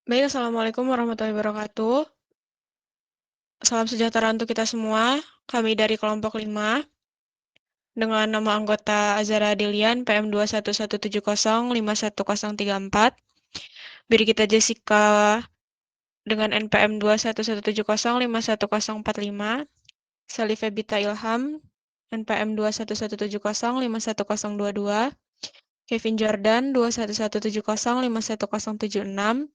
Baik, Assalamualaikum warahmatullahi wabarakatuh. Salam sejahtera untuk kita semua. Kami dari kelompok 5, dengan nama anggota Azara Dilian, PM 21170510034. Biri kita Jessica dengan NPM 21170510045. Sally Febita Ilham, NPM 21170510022. Kevin Jordan 21170510076.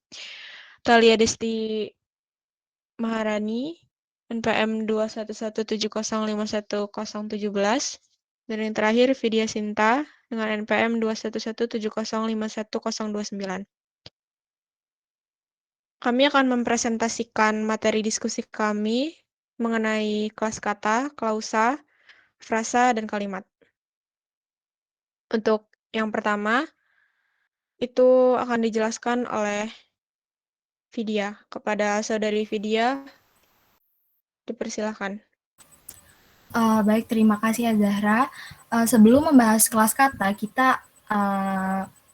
Talia Desti Maharani, NPM 21170510017. Dan yang terakhir, Vidya Sinta dengan NPM 21170510029. Kami akan mempresentasikan materi diskusi kami mengenai kelas kata, klausa, frasa, dan kalimat. Untuk yang pertama, itu akan dijelaskan oleh Vidya. Kepada saudari Vidya, dipersilahkan. Baik, terima kasih ya Zahra. Sebelum membahas kelas kata, kita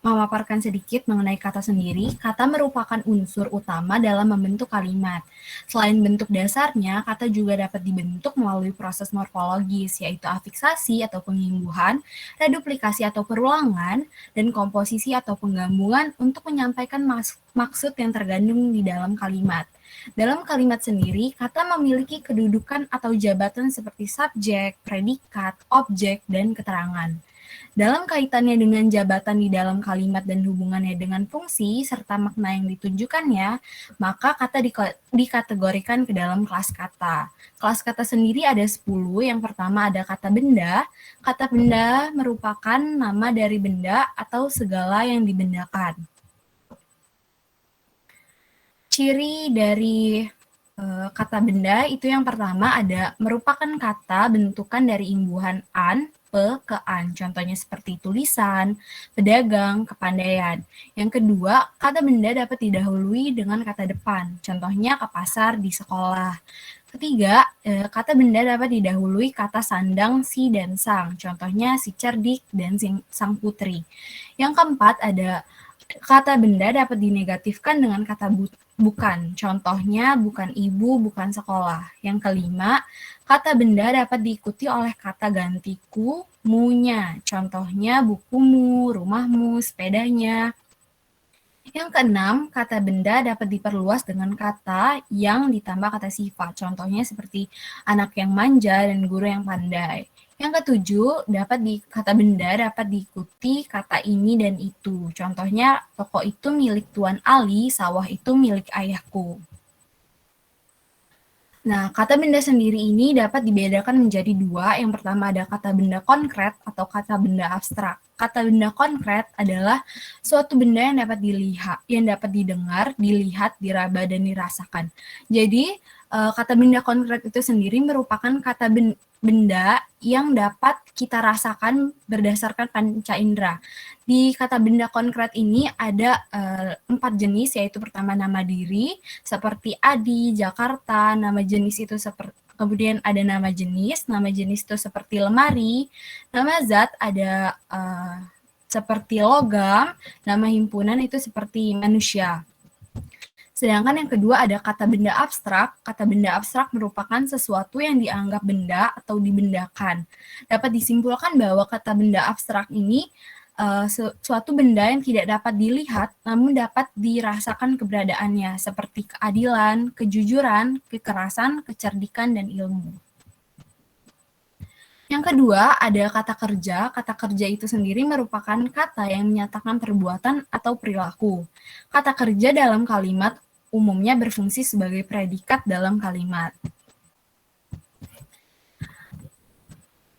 memaparkan sedikit mengenai kata sendiri. Kata merupakan unsur utama dalam membentuk kalimat. Selain bentuk dasarnya, kata juga dapat dibentuk melalui proses morfologis, yaitu afiksasi atau pengimbuhan, reduplikasi atau perulangan, dan komposisi atau penggabungan untuk menyampaikan maksud yang terkandung di dalam kalimat. Dalam kalimat sendiri, kata memiliki kedudukan atau jabatan seperti subjek, predikat, objek, dan keterangan. Dalam kaitannya dengan jabatan di dalam kalimat dan hubungannya dengan fungsi serta makna yang ditunjukkannya, maka kata dikategorikan ke dalam kelas kata. Kelas kata sendiri ada 10. Yang pertama ada kata benda. Kata benda merupakan nama dari benda atau segala yang dibendakan. Ciri dari kata benda itu yang pertama ada merupakan kata bentukan dari imbuhan an, pe, ke an. Contohnya seperti tulisan, pedagang, kepandaian. Yang kedua, kata benda dapat didahului dengan kata depan. Contohnya ke pasar, di sekolah. Ketiga, kata benda dapat didahului kata sandang, si, dan sang. Contohnya si cerdik dan sang putri. Yang keempat ada kata benda dapat dinegatifkan dengan kata bukan. Contohnya bukan ibu, bukan sekolah. Yang kelima, kata benda dapat diikuti oleh kata gantiku, munya. Contohnya bukumu, rumahmu, sepedanya. Yang keenam, kata benda dapat diperluas dengan kata yang ditambah kata sifat. Contohnya seperti anak yang manja dan guru yang pandai. Yang ketujuh, kata benda dapat diikuti kata ini dan itu. Contohnya, toko itu milik Tuan Ali, sawah itu milik ayahku. Nah, kata benda sendiri ini dapat dibedakan menjadi dua. Yang pertama ada kata benda konkret atau kata benda abstrak. Kata benda konkret adalah suatu benda yang dapat dilihat, yang dapat didengar, dilihat, diraba, dan dirasakan. Jadi, kata benda konkret itu sendiri merupakan kata benda yang dapat kita rasakan berdasarkan panca indera. Di kata benda konkret ini ada 4 jenis, yaitu pertama nama diri, seperti Adi, Jakarta, nama jenis itu kemudian ada nama jenis itu seperti lemari, nama zat ada seperti logam, nama himpunan itu seperti manusia. Sedangkan yang kedua ada kata benda abstrak. Kata benda abstrak merupakan sesuatu yang dianggap benda atau dibendakan. Dapat disimpulkan bahwa kata benda abstrak ini suatu benda yang tidak dapat dilihat namun dapat dirasakan keberadaannya seperti keadilan, kejujuran, kekerasan, kecerdikan, dan ilmu. Yang kedua ada kata kerja. Kata kerja itu sendiri merupakan kata yang menyatakan perbuatan atau perilaku. Kata kerja dalam kalimat umumnya berfungsi sebagai predikat dalam kalimat.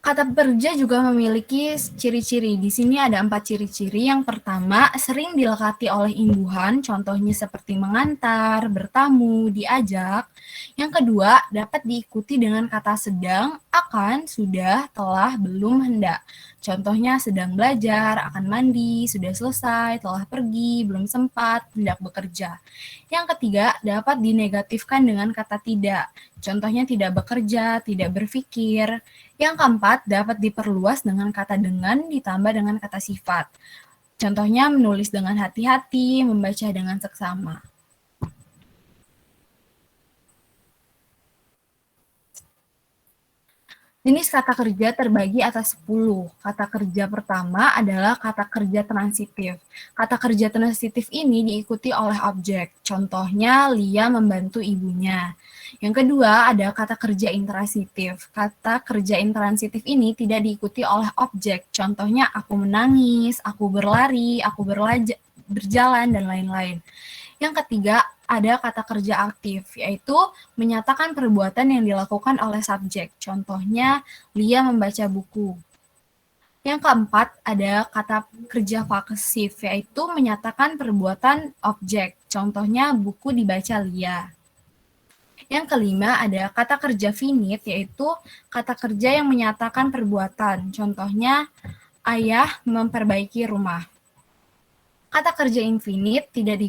Kata kerja juga memiliki ciri-ciri. Di sini ada 4 ciri-ciri. Yang pertama, sering dilekati oleh imbuhan, contohnya seperti mengantar, bertamu, diajak. Yang kedua, dapat diikuti dengan kata sedang, akan, sudah, telah, belum, hendak. Contohnya sedang belajar, akan mandi, sudah selesai, telah pergi, belum sempat, hendak bekerja. Yang ketiga, dapat dinegatifkan dengan kata tidak. Contohnya tidak bekerja, tidak berpikir. Yang keempat, dapat diperluas dengan kata dengan ditambah dengan kata sifat. Contohnya menulis dengan hati-hati, membaca dengan seksama. Jenis kata kerja terbagi atas 10. Kata kerja pertama adalah kata kerja transitif. Kata kerja transitif ini diikuti oleh objek. Contohnya, Lia membantu ibunya. Yang kedua ada kata kerja intransitif. Kata kerja intransitif ini tidak diikuti oleh objek. Contohnya, aku menangis, aku berlari, aku berjalan, dan lain-lain. Yang ketiga, ada kata kerja aktif, yaitu menyatakan perbuatan yang dilakukan oleh subjek. Contohnya, Lia membaca buku. Yang keempat, ada kata kerja pasif, yaitu menyatakan perbuatan objek. Contohnya, buku dibaca Lia. Yang kelima, ada kata kerja finite, yaitu kata kerja yang menyatakan perbuatan. Contohnya, ayah memperbaiki rumah. Kata kerja infinite tidak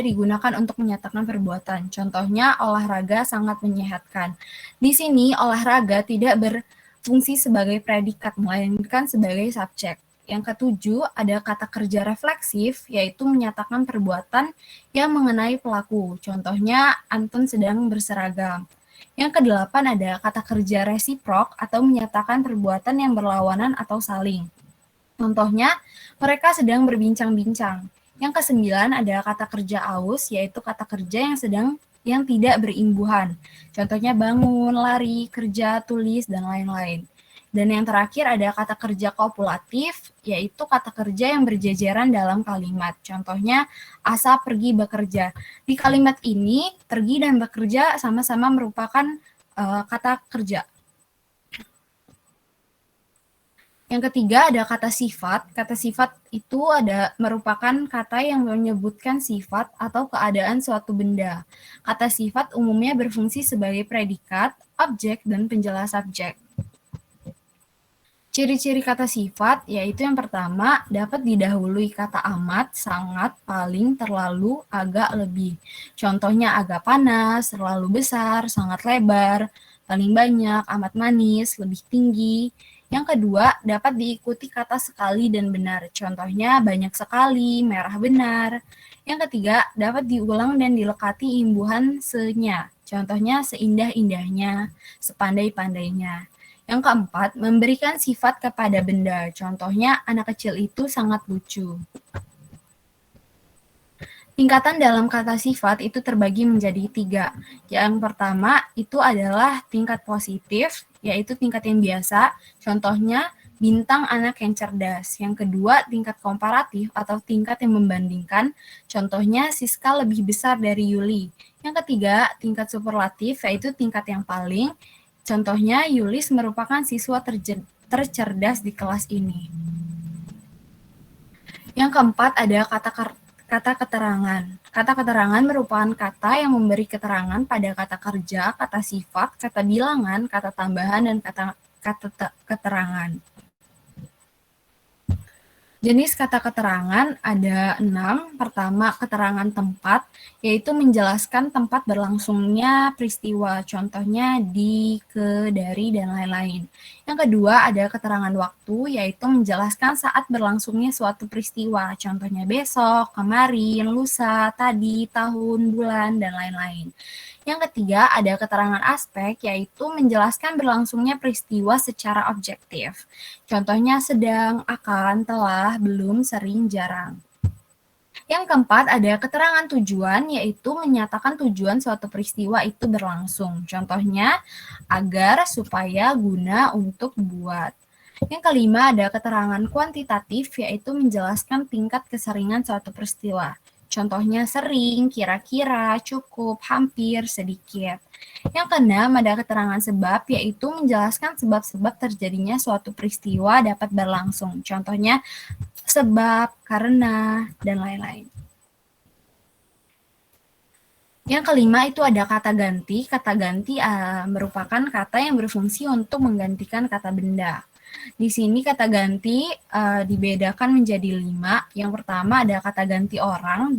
digunakan untuk menyatakan perbuatan. Contohnya, olahraga sangat menyehatkan. Di sini, olahraga tidak berfungsi sebagai predikat, melainkan sebagai subjek. Yang ketujuh, ada kata kerja refleksif, yaitu menyatakan perbuatan yang mengenai pelaku. Contohnya, Anton sedang berseragam. Yang kedelapan, ada kata kerja resiprok atau menyatakan perbuatan yang berlawanan atau saling. Contohnya, mereka sedang berbincang-bincang. Yang kesembilan ada kata kerja aus, yaitu kata kerja yang tidak berimbuhan. Contohnya bangun, lari, kerja, tulis, dan lain-lain. Dan yang terakhir ada kata kerja kopulatif, yaitu kata kerja yang berjejeran dalam kalimat. Contohnya, Asa pergi bekerja. Di kalimat ini, pergi dan bekerja sama-sama merupakan kata kerja. Yang ketiga ada kata sifat. Kata sifat itu merupakan kata yang menyebutkan sifat atau keadaan suatu benda. Kata sifat umumnya berfungsi sebagai predikat, objek, dan penjelas subjek. Ciri-ciri kata sifat yaitu yang pertama dapat didahului kata amat, sangat, paling, terlalu, agak, lebih. Contohnya agak panas, terlalu besar, sangat lebar, paling banyak, amat manis, lebih tinggi. Yang kedua, dapat diikuti kata sekali dan benar. Contohnya banyak sekali, merah benar. Yang ketiga, dapat diulang dan dilekati imbuhan se-nya. Contohnya seindah-indahnya, sepandai-pandainya. Yang keempat, memberikan sifat kepada benda. Contohnya anak kecil itu sangat lucu. Tingkatan dalam kata sifat itu terbagi menjadi 3. Yang pertama itu adalah tingkat positif, yaitu tingkat yang biasa. Contohnya, bintang anak yang cerdas. Yang kedua, tingkat komparatif atau tingkat yang membandingkan. Contohnya, Siska lebih besar dari Yuli. Yang ketiga, tingkat superlatif, yaitu tingkat yang paling. Contohnya, Yulis merupakan siswa tercerdas di kelas ini. Yang keempat, ada kata keterangan. Kata keterangan merupakan kata yang memberi keterangan pada kata kerja, kata sifat, kata bilangan, kata tambahan, dan kata keterangan. Jenis kata keterangan ada 6. Pertama, keterangan tempat, yaitu menjelaskan tempat berlangsungnya peristiwa, contohnya di, ke, dari, dan lain-lain. Yang kedua, ada keterangan waktu, yaitu menjelaskan saat berlangsungnya suatu peristiwa, contohnya besok, kemarin, lusa, tadi, tahun, bulan, dan lain-lain. Yang ketiga, ada keterangan aspek, yaitu menjelaskan berlangsungnya peristiwa secara objektif. Contohnya sedang, akan, telah, belum, sering, jarang. Yang keempat, ada keterangan tujuan, yaitu menyatakan tujuan suatu peristiwa itu berlangsung. Contohnya, agar, supaya, guna, untuk, buat. Yang kelima, ada keterangan kuantitatif, yaitu menjelaskan tingkat keseringan suatu peristiwa. Contohnya sering, kira-kira, cukup, hampir, sedikit. Yang keenam, ada keterangan sebab, yaitu menjelaskan sebab-sebab terjadinya suatu peristiwa dapat berlangsung. Contohnya sebab, karena, dan lain-lain. Yang kelima itu ada kata ganti. Kata ganti merupakan kata yang berfungsi untuk menggantikan kata benda. Di sini kata ganti dibedakan menjadi 5. Yang pertama ada kata ganti orang,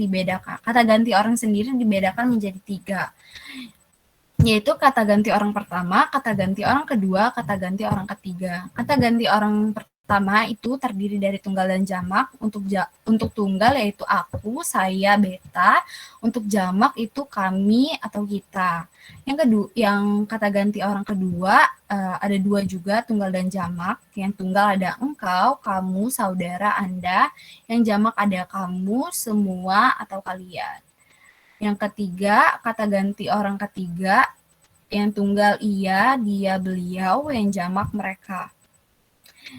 kata ganti orang sendiri dibedakan menjadi 3. Yaitu kata ganti orang pertama, kata ganti orang kedua, kata ganti orang ketiga. Kata ganti orang pertama pertama itu terdiri dari tunggal dan jamak. Untuk tunggal yaitu aku, saya, beta. Untuk jamak itu kami atau kita. Yang kata ganti orang kedua ada dua juga, tunggal dan jamak. Yang tunggal ada engkau, kamu, saudara, Anda. Yang jamak ada kamu, semua, atau kalian. Yang ketiga, kata ganti orang ketiga. Yang tunggal ia, dia, beliau. Yang jamak mereka.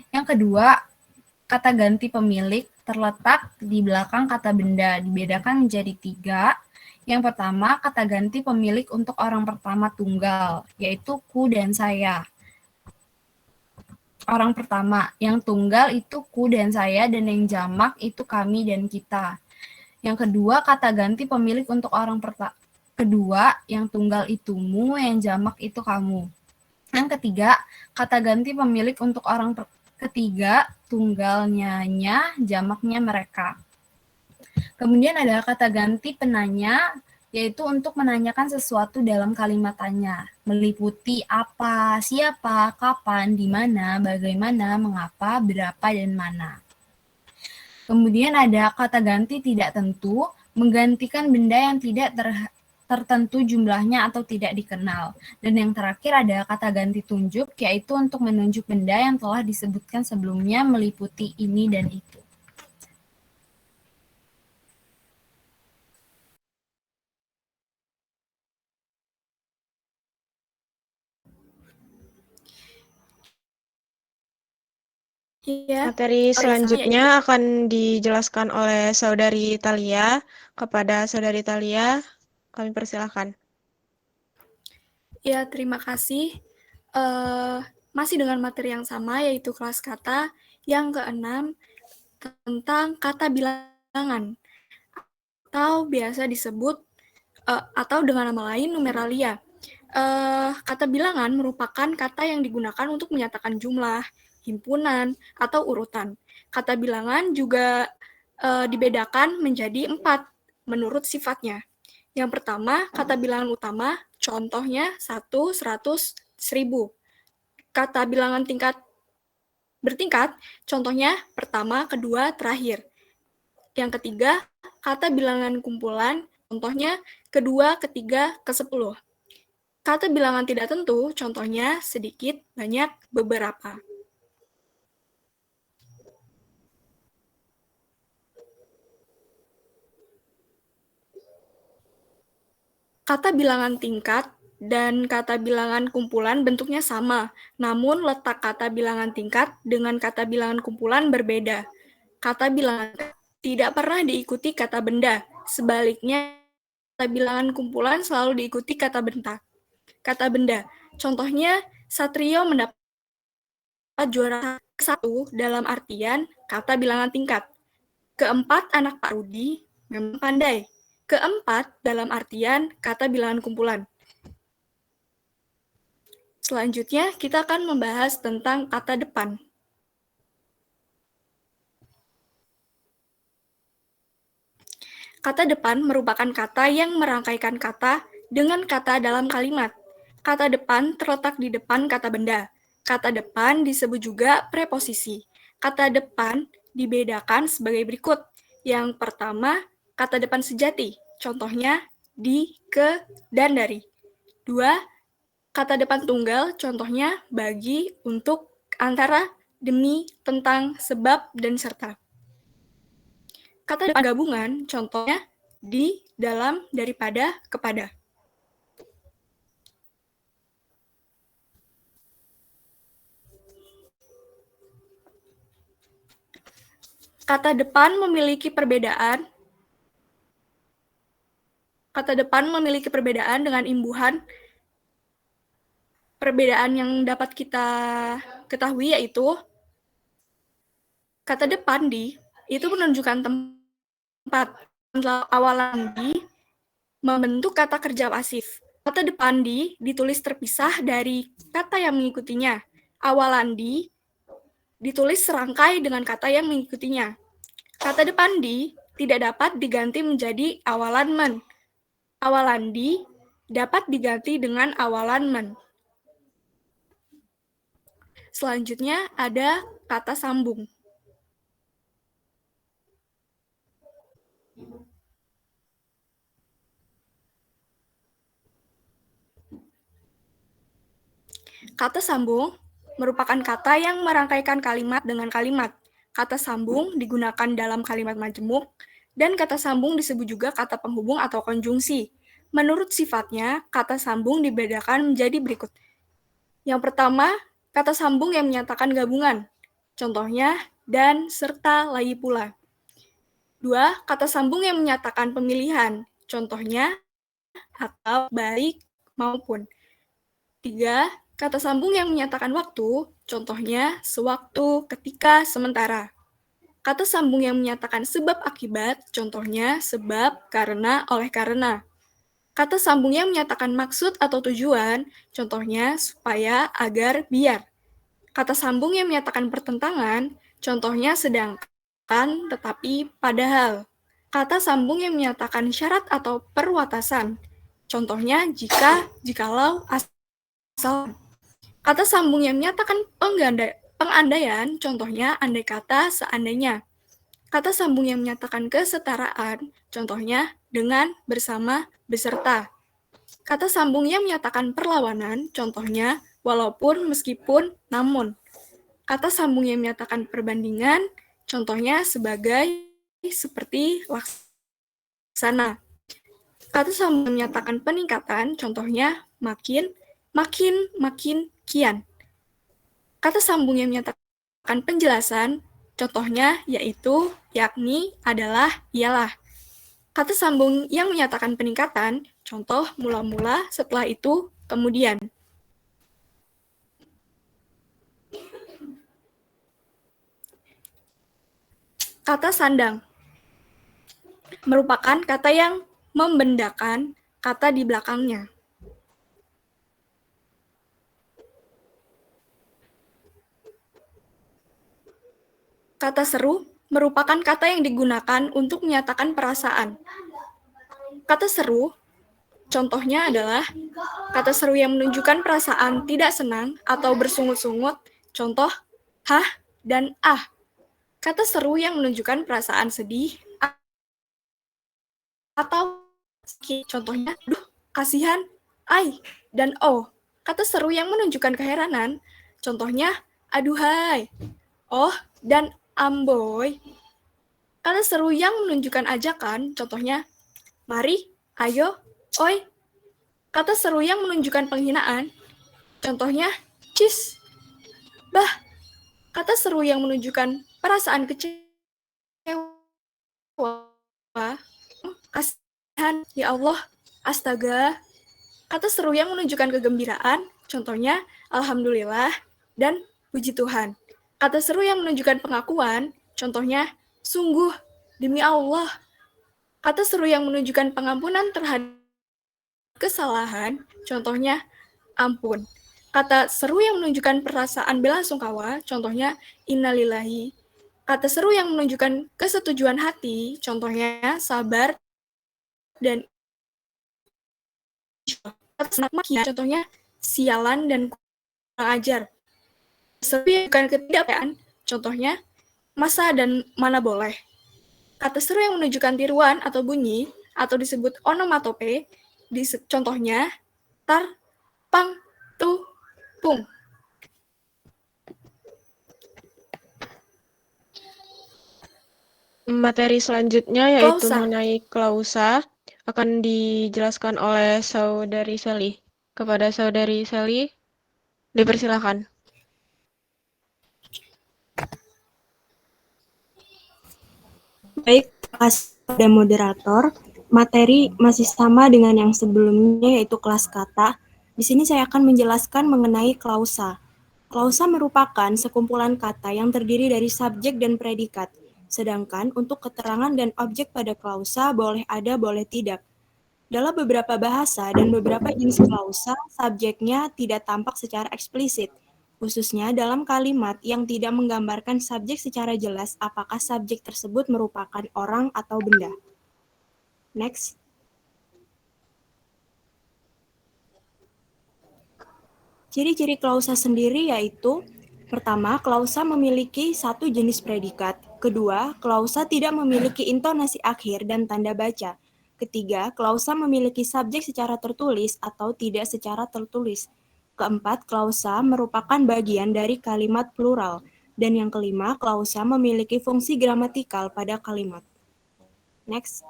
Yang kedua, kata ganti pemilik terletak di belakang kata benda, dibedakan menjadi 3. Yang pertama, kata ganti pemilik untuk orang pertama tunggal, yaitu ku dan saya. Orang pertama, yang tunggal itu ku dan saya, dan yang jamak itu kami dan kita. Yang kedua, kata ganti pemilik untuk orang kedua, yang tunggal itumu, yang jamak itu kamu. Yang ketiga, kata ganti pemilik untuk orang ketiga, tunggalnya, jamaknya mereka. Kemudian ada kata ganti penanya, yaitu untuk menanyakan sesuatu dalam kalimat tanya, meliputi apa, siapa, kapan, di mana, bagaimana, mengapa, berapa, dan mana. Kemudian ada kata ganti tidak tentu, menggantikan benda yang tidak tertentu jumlahnya atau tidak dikenal. Dan yang terakhir ada kata ganti tunjuk, yaitu untuk menunjuk benda yang telah disebutkan sebelumnya meliputi ini dan itu. Ya, materi selanjutnya akan dijelaskan oleh Saudari Thalia. Kepada Saudari Thalia, kami persilahkan. Ya, terima kasih. Masih dengan materi yang sama, yaitu kelas kata yang ke-6 tentang kata bilangan, atau biasa disebut, atau dengan nama lain numeralia. Kata bilangan merupakan kata yang digunakan untuk menyatakan jumlah, himpunan, atau urutan. Kata bilangan juga dibedakan menjadi 4 menurut sifatnya. Yang pertama, kata bilangan utama, contohnya 1, 100, 1000. Kata bilangan bertingkat, contohnya pertama, kedua, terakhir. Yang ketiga, kata bilangan kumpulan, contohnya kedua, ketiga, ke-10. Kata bilangan tidak tentu, contohnya sedikit, banyak, beberapa. Kata bilangan tingkat dan kata bilangan kumpulan bentuknya sama, namun letak kata bilangan tingkat dengan kata bilangan kumpulan berbeda. Kata bilangan tidak pernah diikuti kata benda, sebaliknya kata bilangan kumpulan selalu diikuti kata benda. Contohnya, Satrio mendapat juara 1 dalam artian kata bilangan tingkat. Keempat anak Pak Rudi memang pandai. Keempat dalam artian kata bilangan kumpulan. Selanjutnya, kita akan membahas tentang kata depan. Kata depan merupakan kata yang merangkaikan kata dengan kata dalam kalimat. Kata depan terletak di depan kata benda. Kata depan disebut juga preposisi. Kata depan dibedakan sebagai berikut. Yang pertama, kata depan sejati. Contohnya di, ke, dan dari. 2. Kata depan tunggal. Contohnya bagi, untuk, antara, demi, tentang, sebab, dan serta. Kata depan gabungan, contohnya di, dalam, daripada, kepada. Kata depan memiliki perbedaan. Kata depan memiliki perbedaan dengan imbuhan. Perbedaan yang dapat kita ketahui yaitu kata depan di itu menunjukkan tempat. Awalan di membentuk kata kerja pasif. Kata depan di ditulis terpisah dari kata yang mengikutinya. Awalan di ditulis serangkai dengan kata yang mengikutinya. Kata depan di tidak dapat diganti menjadi awalan men. Awalan di dapat diganti dengan awalan men. Selanjutnya ada kata sambung. Kata sambung merupakan kata yang merangkaikan kalimat dengan kalimat. Kata sambung digunakan dalam kalimat majemuk, dan kata sambung disebut juga kata penghubung atau konjungsi. Menurut sifatnya, kata sambung dibedakan menjadi berikut. Yang pertama, kata sambung yang menyatakan gabungan. Contohnya, dan, serta, lagi pula. 2. Kata sambung yang menyatakan pemilihan. Contohnya, atau, baik, maupun. 3. Kata sambung yang menyatakan waktu, contohnya sewaktu, ketika, sementara. Kata sambung yang menyatakan sebab akibat, contohnya sebab, karena, oleh karena. Kata sambung yang menyatakan maksud atau tujuan, contohnya supaya, agar, biar. Kata sambung yang menyatakan pertentangan, contohnya sedangkan, tetapi, padahal. Kata sambung yang menyatakan syarat atau perwatasan, contohnya jika, jikalau, asal. Kata sambung yang menyatakan pengandaian, contohnya andai kata, seandainya. Kata sambung yang menyatakan kesetaraan, contohnya dengan, bersama, beserta. Kata sambung yang menyatakan perlawanan, contohnya walaupun, meskipun, namun. Kata sambung yang menyatakan perbandingan, contohnya sebagai, seperti, laksana. Kata sambung yang menyatakan peningkatan, contohnya makin, makin, makin, kian. Kata sambung yang menyatakan penjelasan, contohnya yaitu, yakni, adalah, ialah. Kata sambung yang menyatakan peningkatan, contoh mula-mula, setelah itu, kemudian. Kata sandang merupakan kata yang membendakan kata di belakangnya. Kata seru merupakan kata yang digunakan untuk menyatakan perasaan. Kata seru, contohnya adalah kata seru yang menunjukkan perasaan tidak senang atau bersungut-sungut, contoh hah dan ah. Kata seru yang menunjukkan perasaan sedih atau sakit, contohnya duh, kasihan, ai, dan oh. Kata seru yang menunjukkan keheranan, contohnya aduhai, oh, dan amboy. Kata seru yang menunjukkan ajakan, contohnya mari, ayo, oi. Kata seru yang menunjukkan penghinaan, contohnya cis, bah. Kata seru yang menunjukkan perasaan kecewa, kasihan, ya Allah, astaga. Kata seru yang menunjukkan kegembiraan, contohnya alhamdulillah dan puji Tuhan. Kata seru yang menunjukkan pengakuan, contohnya sungguh, demi Allah. Kata seru yang menunjukkan pengampunan terhadap kesalahan, contohnya ampun. Kata seru yang menunjukkan perasaan belasungkawa, contohnya innalillahi. Kata seru yang menunjukkan kesetujuan hati, contohnya sabar dan kata seru makian, contohnya sialan dan kurang ajar. Seru yang bukan ketidakpercayaan, contohnya masa dan mana boleh. Kata seru yang menunjukkan tiruan atau bunyi, atau disebut onomatope, contohnya tar, pang, tu, pung. Materi selanjutnya yaitu Klausa. mengenai klausa akan dijelaskan oleh Saudari Sally. Kepada Saudari Sally, dipersilakan. Baik, terima kasih pada moderator. Materi masih sama dengan yang sebelumnya, yaitu kelas kata. Di sini saya akan menjelaskan mengenai klausa. Klausa merupakan sekumpulan kata yang terdiri dari subjek dan predikat. Sedangkan untuk keterangan dan objek pada klausa boleh ada, boleh tidak. Dalam beberapa bahasa dan beberapa jenis klausa, subjeknya tidak tampak secara eksplisit, khususnya dalam kalimat yang tidak menggambarkan subjek secara jelas apakah subjek tersebut merupakan orang atau benda. Next. Ciri-ciri klausa sendiri yaitu Pertama, klausa memiliki satu jenis predikat. Kedua, klausa tidak memiliki intonasi akhir dan tanda baca. Ketiga, klausa memiliki subjek secara tertulis atau tidak secara tertulis. Keempat, klausa merupakan bagian dari kalimat plural. Dan yang kelima, klausa memiliki fungsi gramatikal pada kalimat. Next.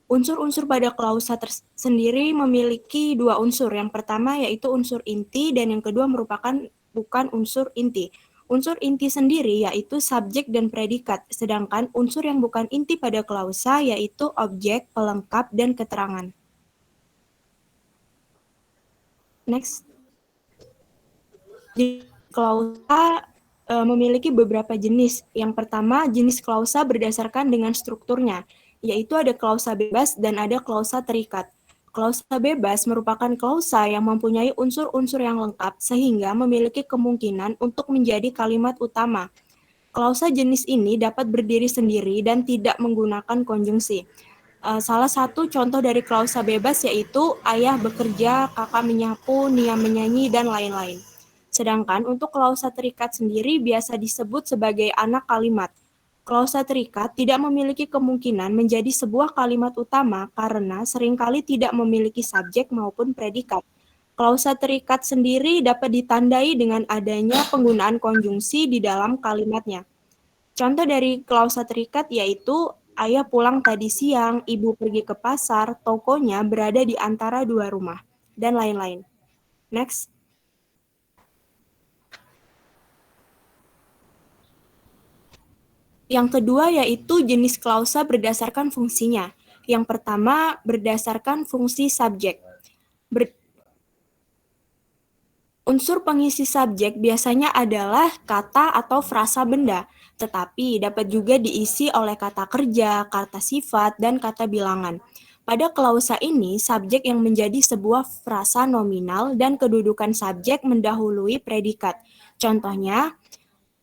Unsur-unsur pada klausa sendiri memiliki dua unsur. Yang pertama yaitu unsur inti dan yang kedua merupakan bukan unsur inti. Unsur inti sendiri yaitu subjek dan predikat, sedangkan unsur yang bukan inti pada klausa yaitu objek, pelengkap, dan keterangan. Next. Klausa memiliki beberapa jenis. Yang pertama, jenis klausa berdasarkan dengan strukturnya, yaitu ada klausa bebas dan ada klausa terikat. Klausa bebas merupakan klausa yang mempunyai unsur-unsur yang lengkap sehingga memiliki kemungkinan untuk menjadi kalimat utama. Klausa jenis ini dapat berdiri sendiri dan tidak menggunakan konjungsi. Salah satu contoh dari klausa bebas yaitu ayah bekerja, kakak menyapu, Nia menyanyi, dan lain-lain. Sedangkan untuk klausa terikat sendiri biasa disebut sebagai anak kalimat. Klausa terikat tidak memiliki kemungkinan menjadi sebuah kalimat utama karena seringkali tidak memiliki subjek maupun predikat. Klausa terikat sendiri dapat ditandai dengan adanya penggunaan konjungsi di dalam kalimatnya. Contoh dari klausa terikat yaitu ayah pulang tadi siang, ibu pergi ke pasar, tokonya berada di antara dua rumah, dan lain-lain. Next. Yang kedua yaitu jenis klausa berdasarkan fungsinya. Yang pertama berdasarkan fungsi subjek. Unsur pengisi subjek biasanya adalah kata atau frasa benda, tetapi dapat juga diisi oleh kata kerja, kata sifat, dan kata bilangan. Pada klausa ini, subjek yang menjadi sebuah frasa nominal dan kedudukan subjek mendahului predikat. Contohnya,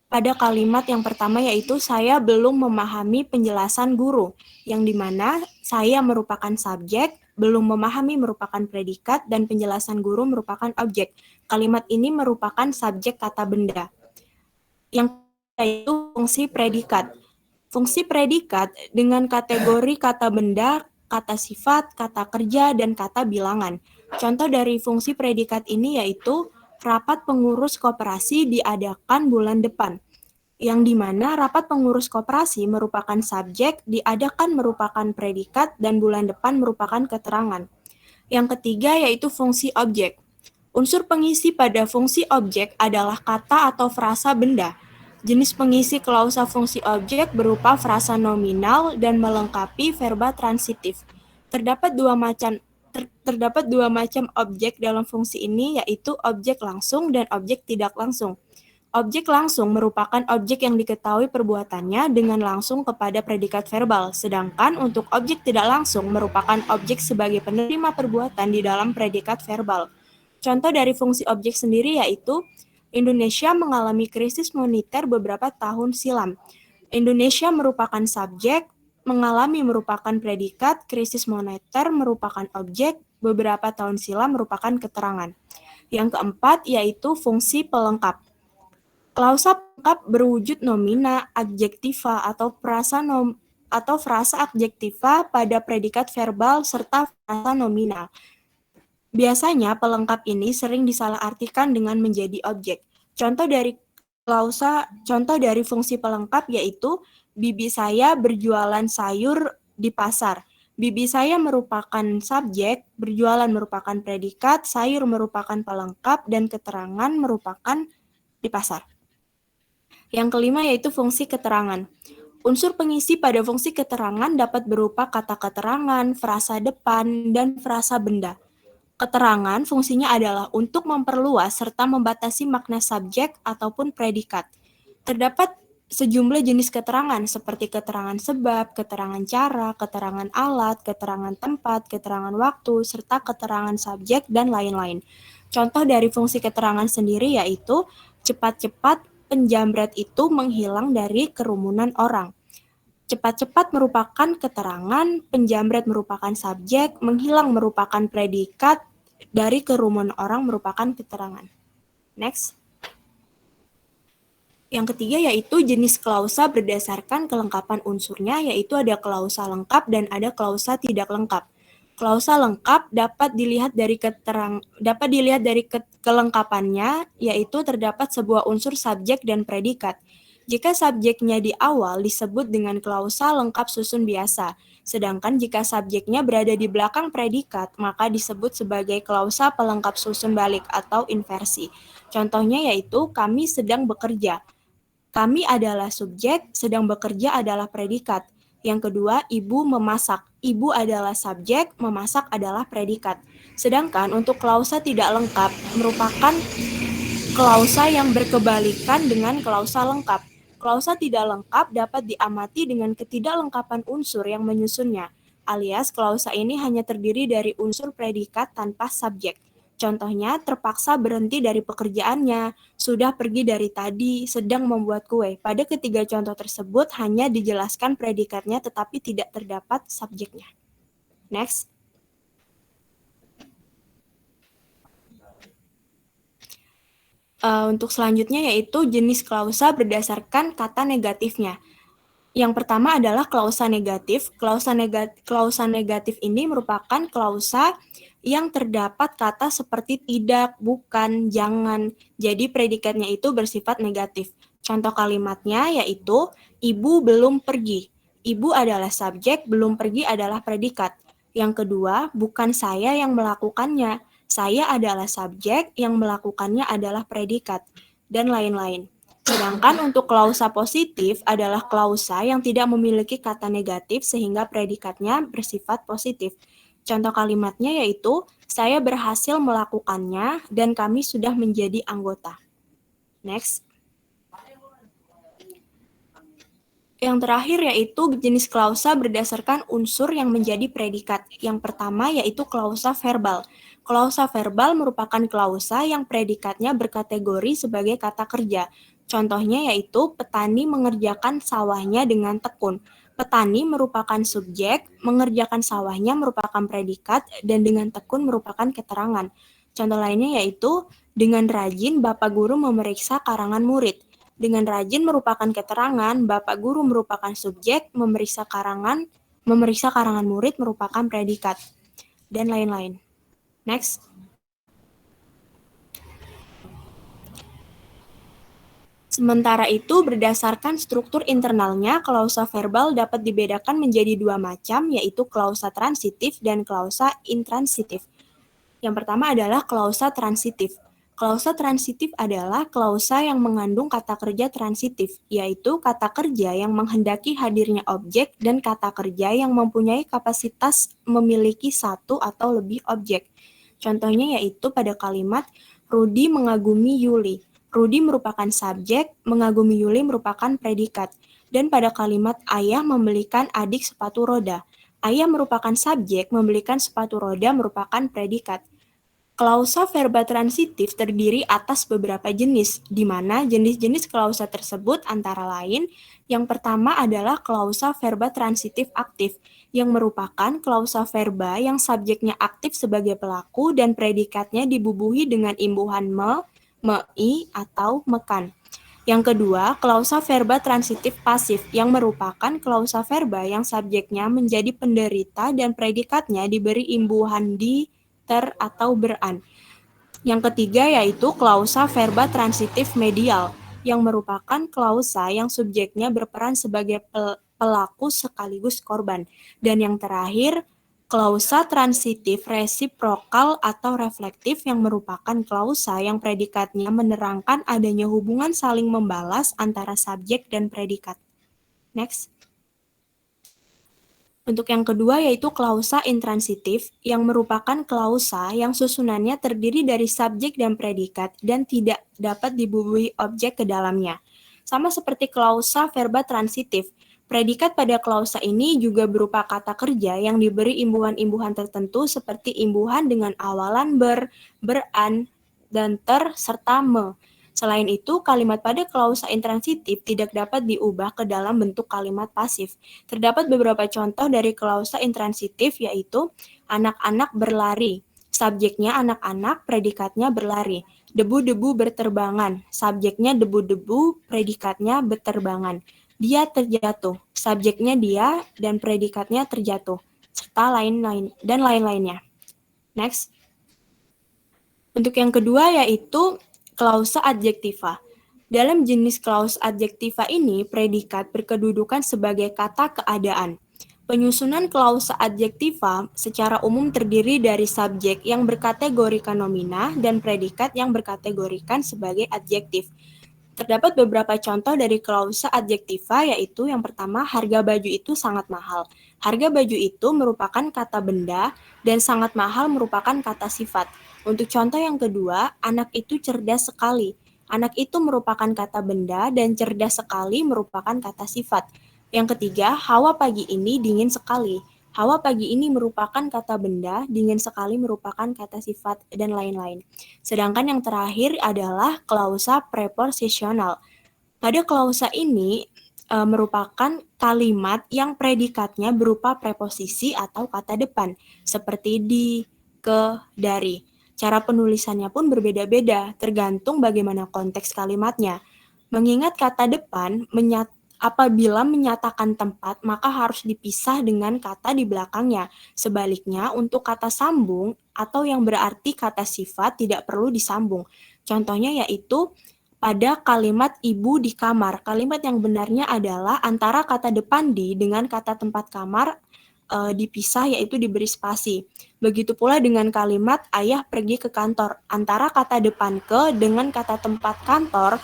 pada kalimat yang pertama yaitu saya belum memahami penjelasan guru, yang dimana saya merupakan subjek, belum memahami merupakan predikat, dan penjelasan guru merupakan objek. Kalimat ini merupakan subjek kata benda. Yang yaitu fungsi predikat. Fungsi predikat dengan kategori kata benda, kata sifat, kata kerja, dan kata bilangan. Contoh dari fungsi predikat ini yaitu rapat pengurus koperasi diadakan bulan depan, yang dimana rapat pengurus koperasi merupakan subjek, diadakan merupakan predikat, dan bulan depan merupakan keterangan. Yang ketiga yaitu fungsi objek. Unsur pengisi pada fungsi objek adalah kata atau frasa benda. Jenis pengisi klausa fungsi objek berupa frasa nominal dan melengkapi verba transitif. Terdapat dua macam objek dalam fungsi ini, yaitu objek langsung dan objek tidak langsung. Objek langsung merupakan objek yang diketahui perbuatannya dengan langsung kepada predikat verbal, sedangkan untuk objek tidak langsung merupakan objek sebagai penerima perbuatan di dalam predikat verbal. Contoh dari fungsi objek sendiri yaitu Indonesia mengalami krisis moneter beberapa tahun silam. Indonesia merupakan subjek, mengalami merupakan predikat, krisis moneter merupakan objek, beberapa tahun silam merupakan keterangan. Yang keempat yaitu fungsi pelengkap. Klausa pelengkap berwujud nomina, adjektiva, atau frasa adjektiva pada predikat verbal serta frasa nominal. Biasanya pelengkap ini sering disalahartikan dengan menjadi objek. Contoh dari fungsi pelengkap yaitu bibi saya berjualan sayur di pasar. Bibi saya merupakan subjek, berjualan merupakan predikat, sayur merupakan pelengkap, dan keterangan merupakan di pasar. Yang kelima yaitu fungsi keterangan. Unsur pengisi pada fungsi keterangan dapat berupa kata keterangan, frasa depan, dan frasa benda. Keterangan fungsinya adalah untuk memperluas serta membatasi makna subjek ataupun predikat. Terdapat sejumlah jenis keterangan seperti keterangan sebab, keterangan cara, keterangan alat, keterangan tempat, keterangan waktu, serta keterangan subjek, dan lain-lain. Contoh dari fungsi keterangan sendiri yaitu cepat-cepat penjamret itu menghilang dari kerumunan orang. Cepat-cepat merupakan keterangan, penjamret merupakan subjek, menghilang merupakan predikat, dari kerumunan orang merupakan keterangan. Next. Yang ketiga yaitu jenis klausa berdasarkan kelengkapan unsurnya, yaitu ada klausa lengkap dan ada klausa tidak lengkap. Klausa lengkap dapat dilihat dari kelengkapannya, yaitu terdapat sebuah unsur subjek dan predikat. Jika subjeknya di awal disebut dengan klausa lengkap susun biasa, sedangkan jika subjeknya berada di belakang predikat, maka disebut sebagai klausa pelengkap susun balik atau inversi. Contohnya yaitu kami sedang bekerja. Kami adalah subjek, sedang bekerja adalah predikat. Yang kedua, ibu memasak. Ibu adalah subjek, memasak adalah predikat. Sedangkan untuk klausa tidak lengkap merupakan klausa yang berkebalikan dengan klausa lengkap. Klausa tidak lengkap dapat diamati dengan ketidaklengkapan unsur yang menyusunnya, alias klausa ini hanya terdiri dari unsur predikat tanpa subjek. Contohnya, terpaksa berhenti dari pekerjaannya, sudah pergi dari tadi, sedang membuat kue. Pada ketiga contoh tersebut hanya dijelaskan predikatnya tetapi tidak terdapat subjeknya. Next. Untuk selanjutnya yaitu jenis klausa berdasarkan kata negatifnya. Yang pertama adalah klausa negatif. Klausa negatif ini merupakan klausa yang terdapat kata seperti tidak, bukan, jangan. Jadi predikatnya itu bersifat negatif. Contoh kalimatnya yaitu ibu belum pergi. Ibu adalah subjek, belum pergi adalah predikat. Yang kedua, bukan saya yang melakukannya. Saya adalah subjek, yang melakukannya adalah predikat, dan lain-lain. Sedangkan untuk klausa positif adalah klausa yang tidak memiliki kata negatif sehingga predikatnya bersifat positif. Contoh kalimatnya yaitu, saya berhasil melakukannya dan kami sudah menjadi anggota. Next. Yang terakhir yaitu jenis klausa berdasarkan unsur yang menjadi predikat. Yang pertama yaitu klausa verbal. Klausa verbal merupakan klausa yang predikatnya berkategori sebagai kata kerja. Contohnya yaitu petani mengerjakan sawahnya dengan tekun. Petani merupakan subjek, mengerjakan sawahnya merupakan predikat, dan dengan tekun merupakan keterangan. Contoh lainnya yaitu, dengan rajin Bapak Guru memeriksa karangan murid. Dengan rajin merupakan keterangan, Bapak Guru merupakan subjek, memeriksa karangan murid merupakan predikat, dan lain-lain. Next. Sementara itu, berdasarkan struktur internalnya, klausa verbal dapat dibedakan menjadi dua macam, yaitu klausa transitif dan klausa intransitif. Yang pertama adalah klausa transitif. Klausa transitif adalah klausa yang mengandung kata kerja transitif, yaitu kata kerja yang menghendaki hadirnya objek dan kata kerja yang mempunyai kapasitas memiliki satu atau lebih objek. Contohnya yaitu pada kalimat, Rudi mengagumi Yuli. Rudi merupakan subjek, mengagumi Yuli merupakan predikat. Dan pada kalimat ayah membelikan adik sepatu roda. Ayah merupakan subjek, membelikan sepatu roda merupakan predikat. Klausa verba transitif terdiri atas beberapa jenis, di mana jenis-jenis klausa tersebut antara lain, yang pertama adalah klausa verba transitif aktif, yang merupakan klausa verba yang subjeknya aktif sebagai pelaku dan predikatnya dibubuhi dengan imbuhan me-i, atau mekan. Yang kedua, klausa verba transitif pasif, yang merupakan klausa verba yang subjeknya menjadi penderita dan predikatnya diberi imbuhan di, ter, atau beran. Yang ketiga yaitu klausa verba transitif medial, yang merupakan klausa yang subjeknya berperan sebagai pelaku sekaligus korban. Dan yang terakhir, klausa transitif resiprokal atau reflektif, yang merupakan klausa yang predikatnya menerangkan adanya hubungan saling membalas antara subjek dan predikat. Next. Untuk yang kedua yaitu klausa intransitif, yang merupakan klausa yang susunannya terdiri dari subjek dan predikat dan tidak dapat dibubuhi objek ke dalamnya. Sama seperti klausa verba transitif, predikat pada klausa ini juga berupa kata kerja yang diberi imbuhan-imbuhan tertentu seperti imbuhan dengan awalan beran, dan ter, serta me. Selain itu, kalimat pada klausa intransitif tidak dapat diubah ke dalam bentuk kalimat pasif. Terdapat beberapa contoh dari klausa intransitif yaitu anak-anak berlari. Subjeknya anak-anak, predikatnya berlari. Debu-debu berterbangan. Subjeknya debu-debu, predikatnya berterbangan. Dia terjatuh. Subjeknya dia dan predikatnya terjatuh. Serta lain-lain dan lain-lainnya. Next. Untuk yang kedua yaitu klausa adjektiva. Dalam jenis klaus adjektiva ini, predikat berkedudukan sebagai kata keadaan. Penyusunan klausa adjektiva secara umum terdiri dari subjek yang berkategorikan nomina dan predikat yang berkategorikan sebagai adjektif. Terdapat beberapa contoh dari klausa adjektiva, yaitu yang pertama, harga baju itu sangat mahal. Harga baju itu merupakan kata benda dan sangat mahal merupakan kata sifat. Untuk contoh yang kedua, anak itu cerdas sekali. Anak itu merupakan kata benda dan cerdas sekali merupakan kata sifat. Yang ketiga, hawa pagi ini dingin sekali. Hawa pagi ini merupakan kata benda, dingin sekali merupakan kata sifat, dan lain-lain. Sedangkan yang terakhir adalah klausa preposisional. Pada klausa ini merupakan kalimat yang predikatnya berupa preposisi atau kata depan, seperti di, ke, dari. Cara penulisannya pun berbeda-beda, tergantung bagaimana konteks kalimatnya. Mengingat kata depan apabila menyatakan tempat, maka harus dipisah dengan kata di belakangnya. Sebaliknya, untuk kata sambung atau yang berarti kata sifat tidak perlu disambung. Contohnya yaitu pada kalimat ibu di kamar. Kalimat yang benarnya adalah antara kata depan di dengan kata tempat kamar dipisah, yaitu diberi spasi. Begitu pula dengan kalimat ayah pergi ke kantor. Antara kata depan ke dengan kata tempat kantor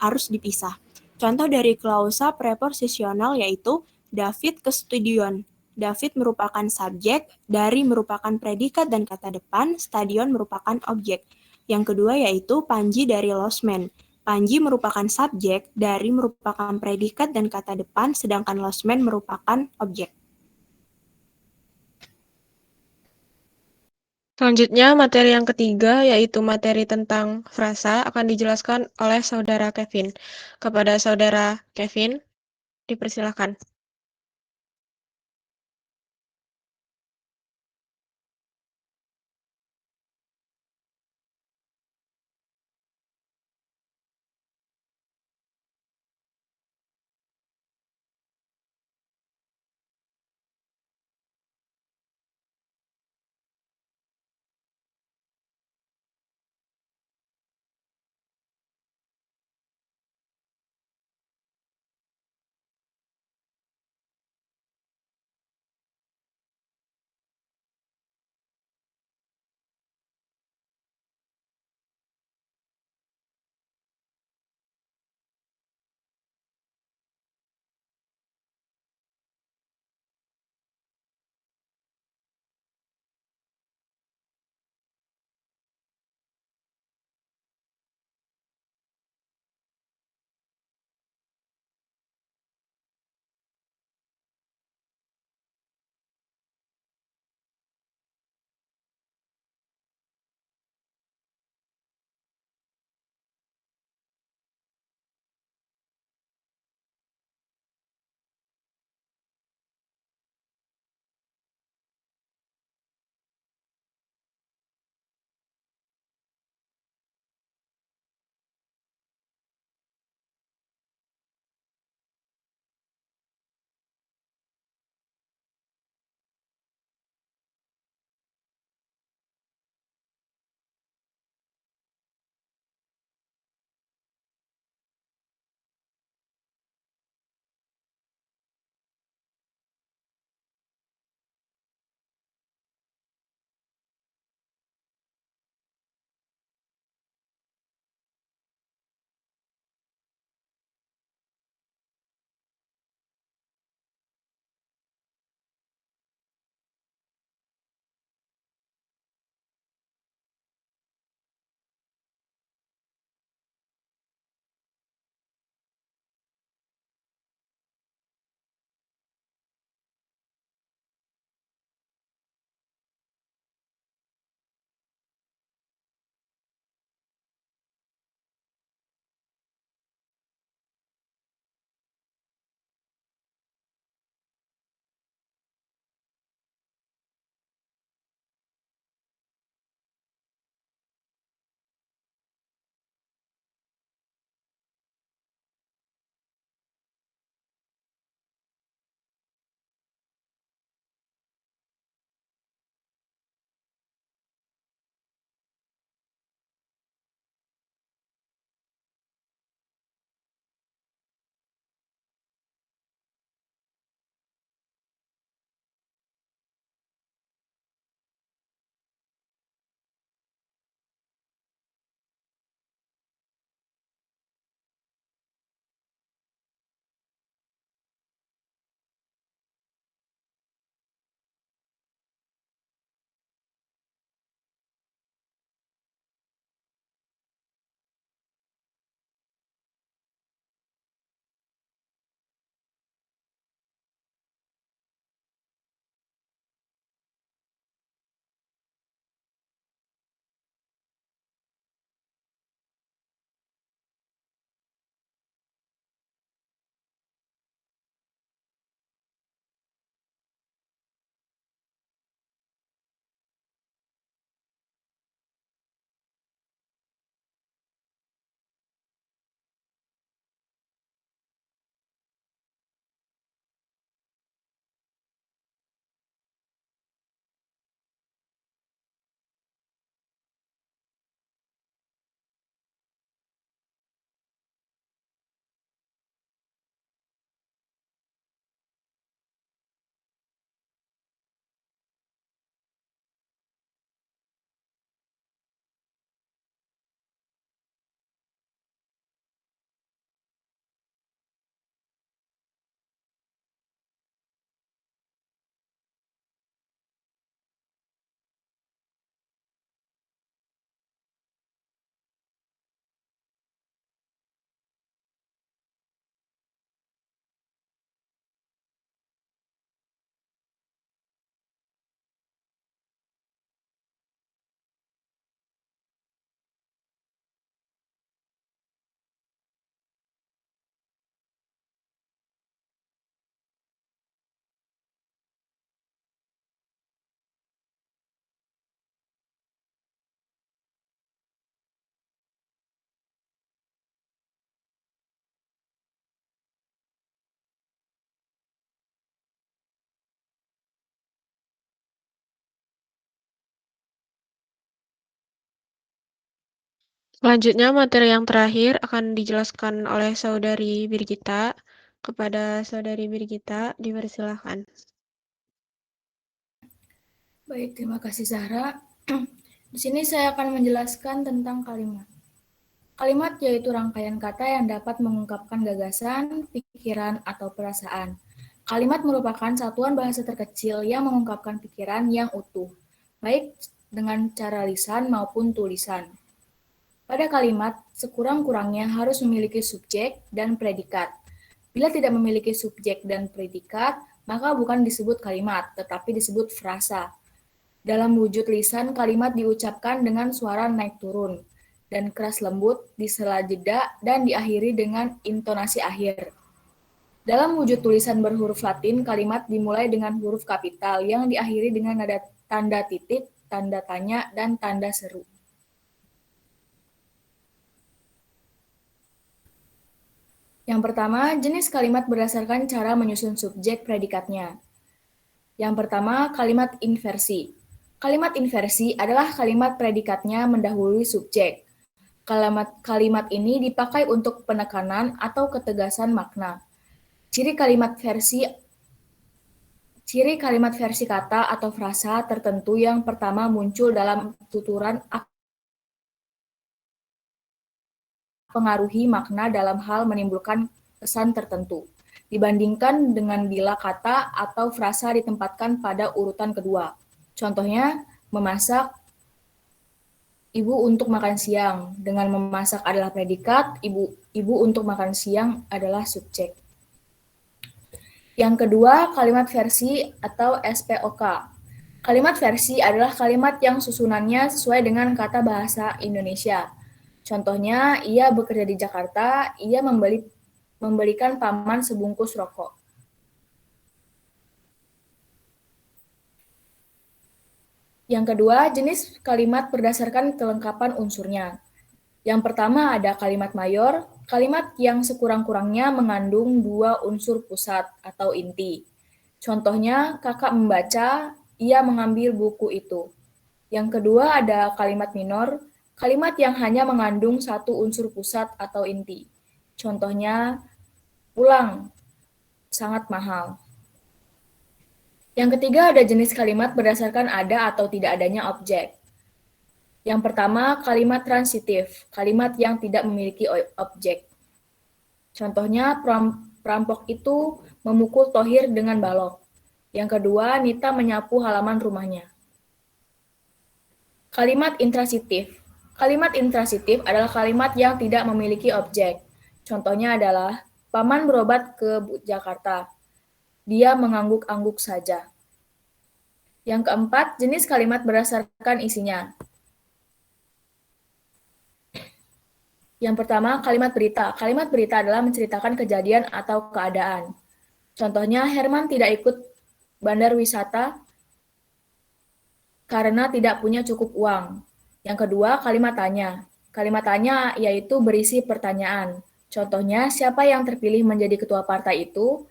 harus dipisah. Contoh dari klausa preposisional yaitu David ke stadion. David merupakan subjek, dari merupakan predikat dan kata depan, stadion merupakan objek. Yang kedua yaitu Panji dari Losmen. Panji merupakan subjek, dari merupakan predikat dan kata depan, sedangkan Losmen merupakan objek. Selanjutnya, materi yang ketiga, yaitu materi tentang frasa, akan dijelaskan oleh Saudara Kevin. Kepada Saudara Kevin, dipersilakan. Selanjutnya, materi yang terakhir akan dijelaskan oleh Saudari Birgita. Kepada Saudari Birgita, dipersilahkan. Baik, terima kasih Zahra. Di sini saya akan menjelaskan tentang kalimat. Kalimat yaitu rangkaian kata yang dapat mengungkapkan gagasan, pikiran, atau perasaan. Kalimat merupakan satuan bahasa terkecil yang mengungkapkan pikiran yang utuh, baik dengan cara lisan maupun tulisan. Pada kalimat, sekurang-kurangnya harus memiliki subjek dan predikat. Bila tidak memiliki subjek dan predikat, maka bukan disebut kalimat, tetapi disebut frasa. Dalam wujud lisan, kalimat diucapkan dengan suara naik turun dan keras lembut di sela jeda dan diakhiri dengan intonasi akhir. Dalam wujud tulisan berhuruf Latin, kalimat dimulai dengan huruf kapital yang diakhiri dengan nada tanda titik, tanda tanya, dan tanda seru. Yang pertama, jenis kalimat berdasarkan cara menyusun subjek predikatnya. Yang pertama, kalimat inversi. Kalimat inversi adalah kalimat predikatnya mendahului subjek. Kalimat ini dipakai untuk penekanan atau ketegasan makna. Ciri kalimat versi kata atau frasa tertentu yang pertama muncul dalam tuturan pengaruhi makna dalam hal menimbulkan kesan tertentu, dibandingkan dengan bila kata atau frasa ditempatkan pada urutan kedua. Contohnya, memasak, ibu untuk makan siang. Dengan memasak adalah predikat, ibu untuk makan siang adalah subjek. Yang kedua, kalimat versi atau SPOK. Kalimat versi adalah kalimat yang susunannya sesuai dengan kata bahasa Indonesia. Contohnya, ia bekerja di Jakarta, ia membelikan paman sebungkus rokok. Yang kedua, jenis kalimat berdasarkan kelengkapan unsurnya. Yang pertama ada kalimat mayor, kalimat yang sekurang-kurangnya mengandung dua unsur pusat atau inti. Contohnya, kakak membaca, ia mengambil buku itu. Yang kedua ada kalimat minor, kalimat yang hanya mengandung satu unsur pusat atau inti. Contohnya, pulang, sangat mahal. Yang ketiga ada jenis kalimat berdasarkan ada atau tidak adanya objek. Yang pertama, kalimat transitif, kalimat yang tidak memiliki objek. Contohnya, perampok itu memukul Thohir dengan balok. Yang kedua, Nita menyapu halaman rumahnya. Kalimat intransitif. Kalimat intransitif adalah kalimat yang tidak memiliki objek. Contohnya adalah, Paman berobat ke Jakarta. Dia mengangguk-angguk saja. Yang keempat, jenis kalimat berdasarkan isinya. Yang pertama, kalimat berita. Kalimat berita adalah menceritakan kejadian atau keadaan. Contohnya, Herman tidak ikut bandar wisata karena tidak punya cukup uang. Yang kedua, kalimat tanya. Kalimat tanya yaitu berisi pertanyaan. Contohnya, siapa yang terpilih menjadi ketua partai itu?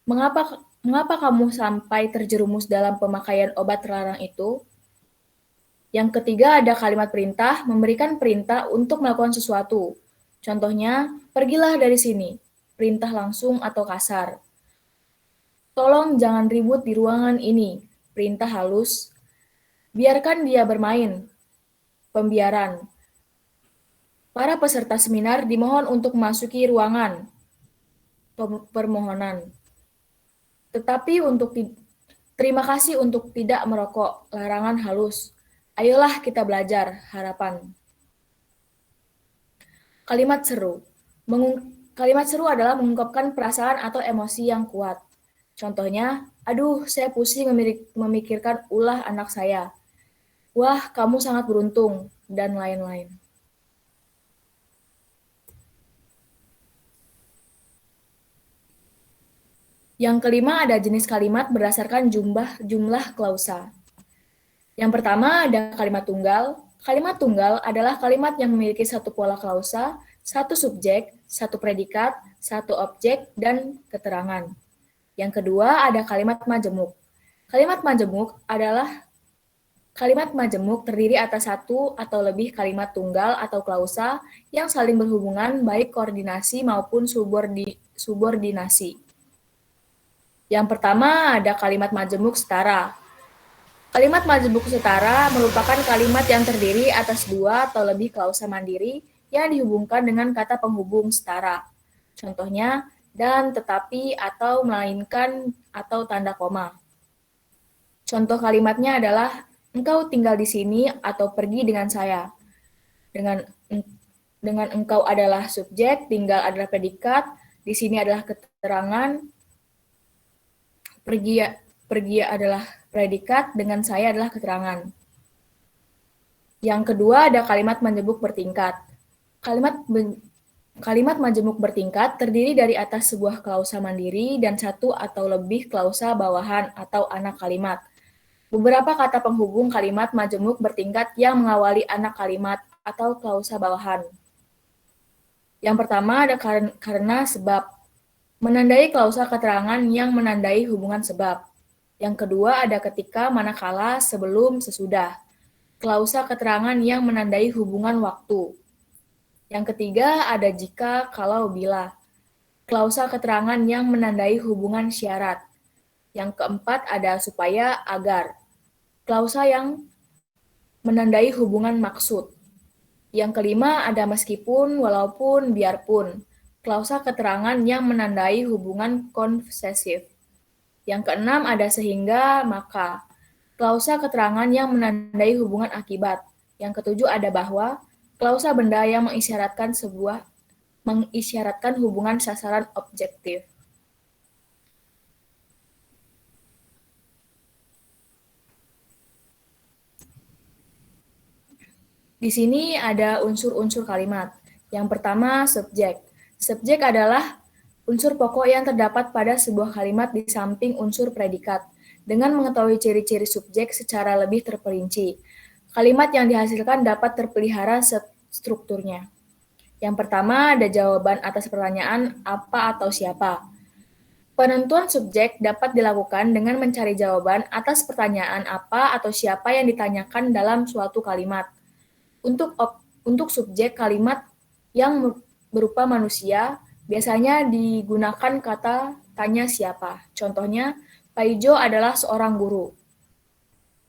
Mengapa kamu sampai terjerumus dalam pemakaian obat terlarang itu? Yang ketiga ada kalimat perintah, memberikan perintah untuk melakukan sesuatu. Contohnya, pergilah dari sini. Perintah langsung atau kasar. Tolong jangan ribut di ruangan ini. Perintah halus. Biarkan dia bermain. Pembiaran. Para peserta seminar dimohon untuk memasuki ruangan. Permohonan. Terima kasih untuk tidak merokok. Larangan halus. Ayolah kita belajar, harapan. Kalimat seru. Kalimat seru adalah mengungkapkan perasaan atau emosi yang kuat. Contohnya, aduh saya pusing memikirkan ulah anak saya. Wah, kamu sangat beruntung, dan lain-lain. Yang kelima ada jenis kalimat berdasarkan jumlah klausa. Yang pertama ada kalimat tunggal. Kalimat tunggal adalah kalimat yang memiliki satu pola klausa, satu subjek, satu predikat, satu objek, dan keterangan. Yang kedua ada kalimat majemuk. Kalimat majemuk adalah Kalimat majemuk terdiri atas satu atau lebih kalimat tunggal atau klausa yang saling berhubungan baik koordinasi maupun subordinasi. Yang pertama ada kalimat majemuk setara. Kalimat majemuk setara merupakan kalimat yang terdiri atas dua atau lebih klausa mandiri yang dihubungkan dengan kata penghubung setara. Contohnya, dan, tetapi, atau, melainkan, atau tanda koma. Contoh kalimatnya adalah, engkau tinggal di sini atau pergi dengan saya. Dengan engkau adalah subjek, tinggal adalah predikat, di sini adalah keterangan, pergi adalah predikat, dengan saya adalah keterangan. Yang kedua ada kalimat majemuk bertingkat. Kalimat majemuk bertingkat terdiri dari atas sebuah klausa mandiri dan satu atau lebih klausa bawahan atau anak kalimat. Beberapa kata penghubung kalimat majemuk bertingkat yang mengawali anak kalimat atau klausa bawahan. Yang pertama ada karena sebab, menandai klausa keterangan yang menandai hubungan sebab. Yang kedua ada ketika, manakala, sebelum, sesudah. Klausa keterangan yang menandai hubungan waktu. Yang ketiga ada jika, kalau, bila. Klausa keterangan yang menandai hubungan syarat. Yang keempat ada supaya, agar. Klausa yang menandai hubungan maksud. Yang kelima ada meskipun, walaupun, biarpun. Klausa keterangan yang menandai hubungan konsesif. Yang keenam ada sehingga, maka. Klausa keterangan yang menandai hubungan akibat. Yang ketujuh ada bahwa. Klausa benda yang mengisyaratkan hubungan sasaran objektif. Di sini ada unsur-unsur kalimat. Yang pertama, subjek. Subjek adalah unsur pokok yang terdapat pada sebuah kalimat di samping unsur predikat. Dengan mengetahui ciri-ciri subjek secara lebih terperinci, kalimat yang dihasilkan dapat terpelihara strukturnya. Yang pertama, ada jawaban atas pertanyaan apa atau siapa. Penentuan subjek dapat dilakukan dengan mencari jawaban atas pertanyaan apa atau siapa yang ditanyakan dalam suatu kalimat. Untuk subjek kalimat yang berupa manusia, biasanya digunakan kata tanya siapa. Contohnya, Pak Ijo adalah seorang guru.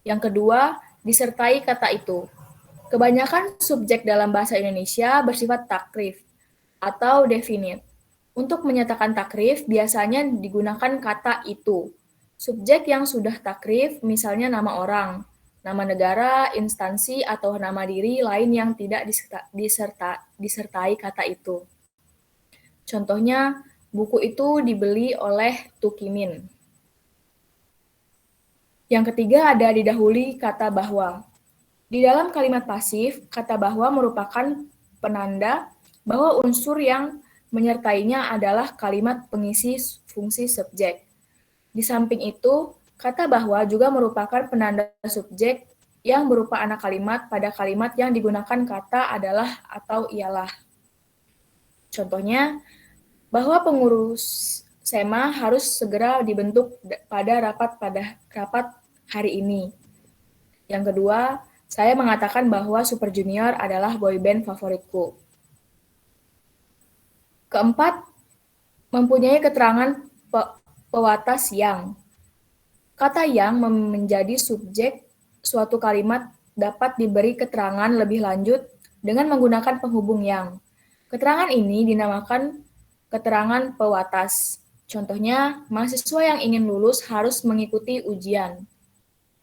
Yang kedua, disertai kata itu. Kebanyakan subjek dalam bahasa Indonesia bersifat takrif atau definite. Untuk menyatakan takrif, biasanya digunakan kata itu. Subjek yang sudah takrif, misalnya nama orang, nama negara, instansi, atau nama diri lain yang tidak disertai kata itu. Contohnya, buku itu dibeli oleh Tukimin. Yang ketiga ada didahului kata bahwa. Di dalam kalimat pasif, kata bahwa merupakan penanda bahwa unsur yang menyertainya adalah kalimat pengisi fungsi subjek. Di samping itu, kata bahwa juga merupakan penanda subjek yang berupa anak kalimat pada kalimat yang digunakan kata adalah atau ialah. Contohnya, bahwa pengurus SEMA harus segera dibentuk pada rapat hari ini. Yang kedua, saya mengatakan bahwa Super Junior adalah boyband favoritku. Keempat, mempunyai keterangan pewatas yang. Kata yang menjadi subjek suatu kalimat dapat diberi keterangan lebih lanjut dengan menggunakan penghubung yang. Keterangan ini dinamakan keterangan pewatas. Contohnya, mahasiswa yang ingin lulus harus mengikuti ujian.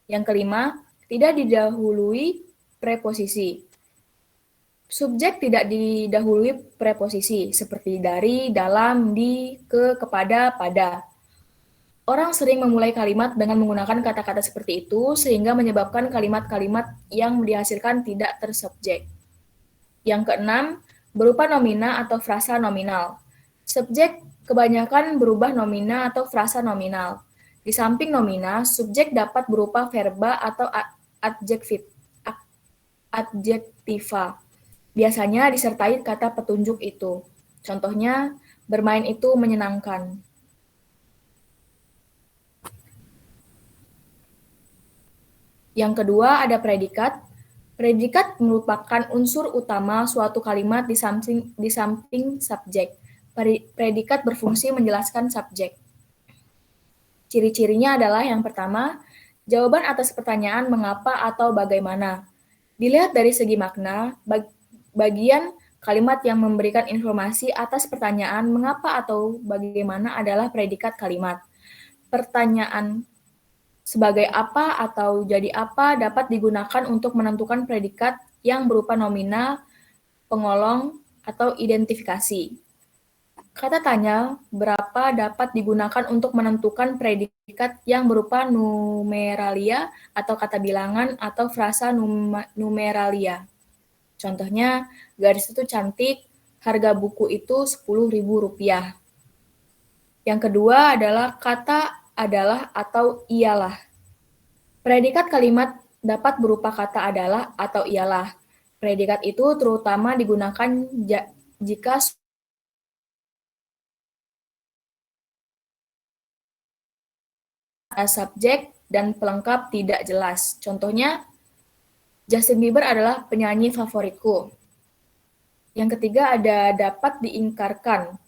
Yang kelima, tidak didahului preposisi. Subjek tidak didahului preposisi, seperti dari, dalam, di, ke, kepada, pada. Orang sering memulai kalimat dengan menggunakan kata-kata seperti itu, sehingga menyebabkan kalimat-kalimat yang dihasilkan tidak tersubjek. Yang keenam, berupa nomina atau frasa nominal. Subjek kebanyakan berubah nomina atau frasa nominal. Di samping nomina, subjek dapat berupa verba atau adjektiva. Biasanya disertai kata petunjuk itu. Contohnya, bermain itu menyenangkan. Yang kedua ada predikat. Predikat merupakan unsur utama suatu kalimat di samping subjek. Predikat berfungsi menjelaskan subjek. Ciri-cirinya adalah yang pertama, jawaban atas pertanyaan mengapa atau bagaimana. Dilihat dari segi makna, bagian kalimat yang memberikan informasi atas pertanyaan mengapa atau bagaimana adalah predikat kalimat. Pertanyaan sebagai apa atau jadi apa dapat digunakan untuk menentukan predikat yang berupa nominal, pengolong, atau identifikasi. Kata tanya berapa dapat digunakan untuk menentukan predikat yang berupa numeralia atau kata bilangan atau frasa numeralia. Contohnya, garis itu cantik, harga buku itu Rp10.000. Yang kedua adalah kata adalah atau ialah. Predikat kalimat dapat berupa kata adalah atau ialah. Predikat itu terutama digunakan jika subjek dan pelengkap tidak jelas. Contohnya, Justin Bieber adalah penyanyi favoritku. Yang ketiga ada dapat diingkarkan.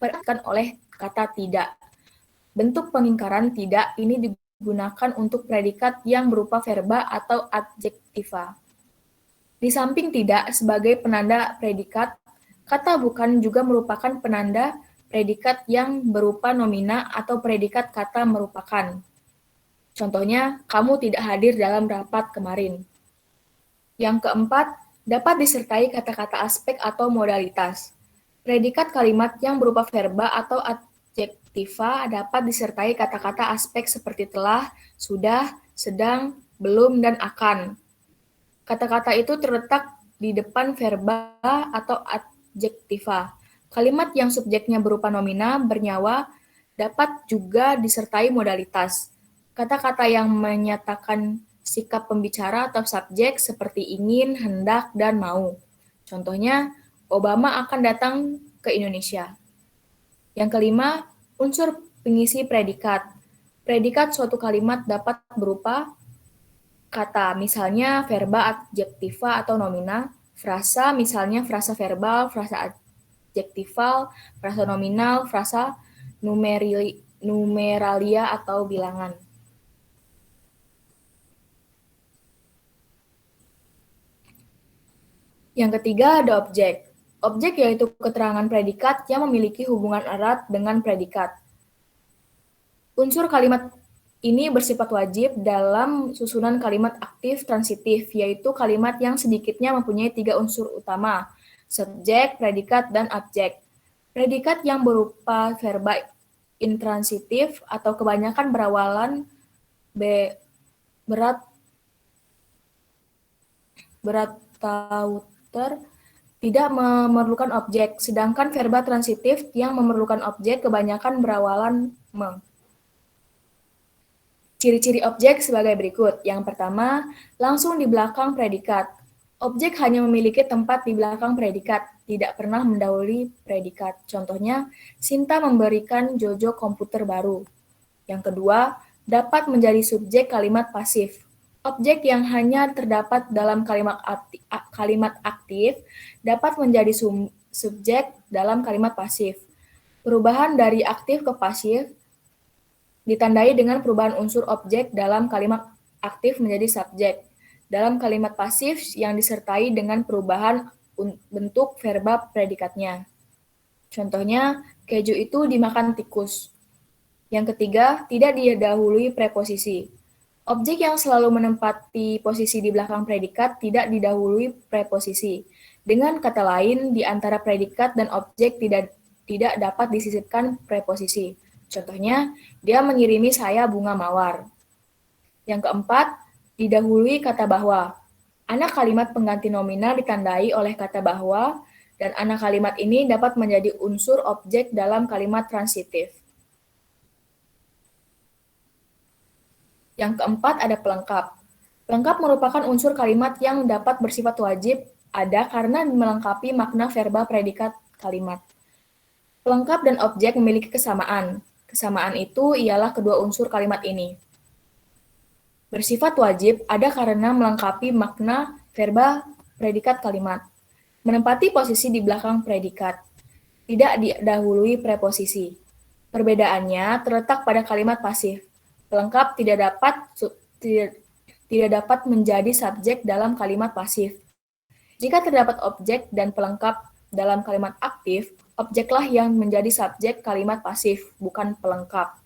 Perhatikan oleh kata tidak. Bentuk pengingkaran tidak ini digunakan untuk predikat yang berupa verba atau adjektiva. Di samping tidak sebagai penanda predikat, kata bukan juga merupakan penanda predikat yang berupa nomina atau predikat kata merupakan. Contohnya, kamu tidak hadir dalam rapat kemarin. Yang keempat, dapat disertai kata-kata aspek atau modalitas. Predikat kalimat yang berupa verba atau adjektiva dapat disertai kata-kata aspek seperti telah, sudah, sedang, belum, dan akan. Kata-kata itu terletak di depan verba atau adjektiva. Kalimat yang subjeknya berupa nomina, bernyawa, dapat juga disertai modalitas. Kata-kata yang menyatakan sikap pembicara atau subjek seperti ingin, hendak, dan mau. Contohnya, Obama akan datang ke Indonesia. Yang kelima, unsur pengisi predikat. Predikat suatu kalimat dapat berupa kata, misalnya verba, adjektiva, atau nomina. Frasa, misalnya frasa verbal, frasa adjektival, frasa nominal, frasa numeralia, atau bilangan. Yang ketiga ada objek. Objek yaitu keterangan predikat yang memiliki hubungan erat dengan predikat. Unsur kalimat ini bersifat wajib dalam susunan kalimat aktif transitif, yaitu kalimat yang sedikitnya mempunyai 3 unsur utama, subjek, predikat, dan objek. Predikat yang berupa verba intransitif atau kebanyakan berawalan beratauter tidak memerlukan objek, sedangkan verba transitif yang memerlukan objek kebanyakan berawalan me. Ciri-ciri objek sebagai berikut. Yang pertama, langsung di belakang predikat. Objek hanya memiliki tempat di belakang predikat, tidak pernah mendahului predikat. Contohnya, Sinta memberikan Jojo komputer baru. Yang kedua, dapat menjadi subjek kalimat pasif. Objek yang hanya terdapat dalam kalimat aktif dapat menjadi subjek dalam kalimat pasif. Perubahan dari aktif ke pasif ditandai dengan perubahan unsur objek dalam kalimat aktif menjadi subjek. Dalam kalimat pasif yang disertai dengan perubahan bentuk verba predikatnya. Contohnya, keju itu dimakan tikus. Yang ketiga, tidak didahului preposisi. Objek yang selalu menempati posisi di belakang predikat tidak didahului preposisi. Dengan kata lain, di antara predikat dan objek tidak dapat disisipkan preposisi. Contohnya, dia mengirimi saya bunga mawar. Yang keempat, didahului kata bahwa. Anak kalimat pengganti nominal ditandai oleh kata bahwa, dan anak kalimat ini dapat menjadi unsur objek dalam kalimat transitif. Yang keempat ada pelengkap. Pelengkap merupakan unsur kalimat yang dapat bersifat wajib ada karena melengkapi makna verba predikat kalimat. Pelengkap dan objek memiliki kesamaan. Kesamaan itu ialah kedua unsur kalimat ini. Bersifat wajib ada karena melengkapi makna verba predikat kalimat. Menempati posisi di belakang predikat. Tidak didahului preposisi. Perbedaannya terletak pada kalimat pasif. Pelengkap tidak dapat menjadi subjek dalam kalimat pasif. Jika terdapat objek dan pelengkap dalam kalimat aktif, objeklah yang menjadi subjek kalimat pasif, bukan pelengkap.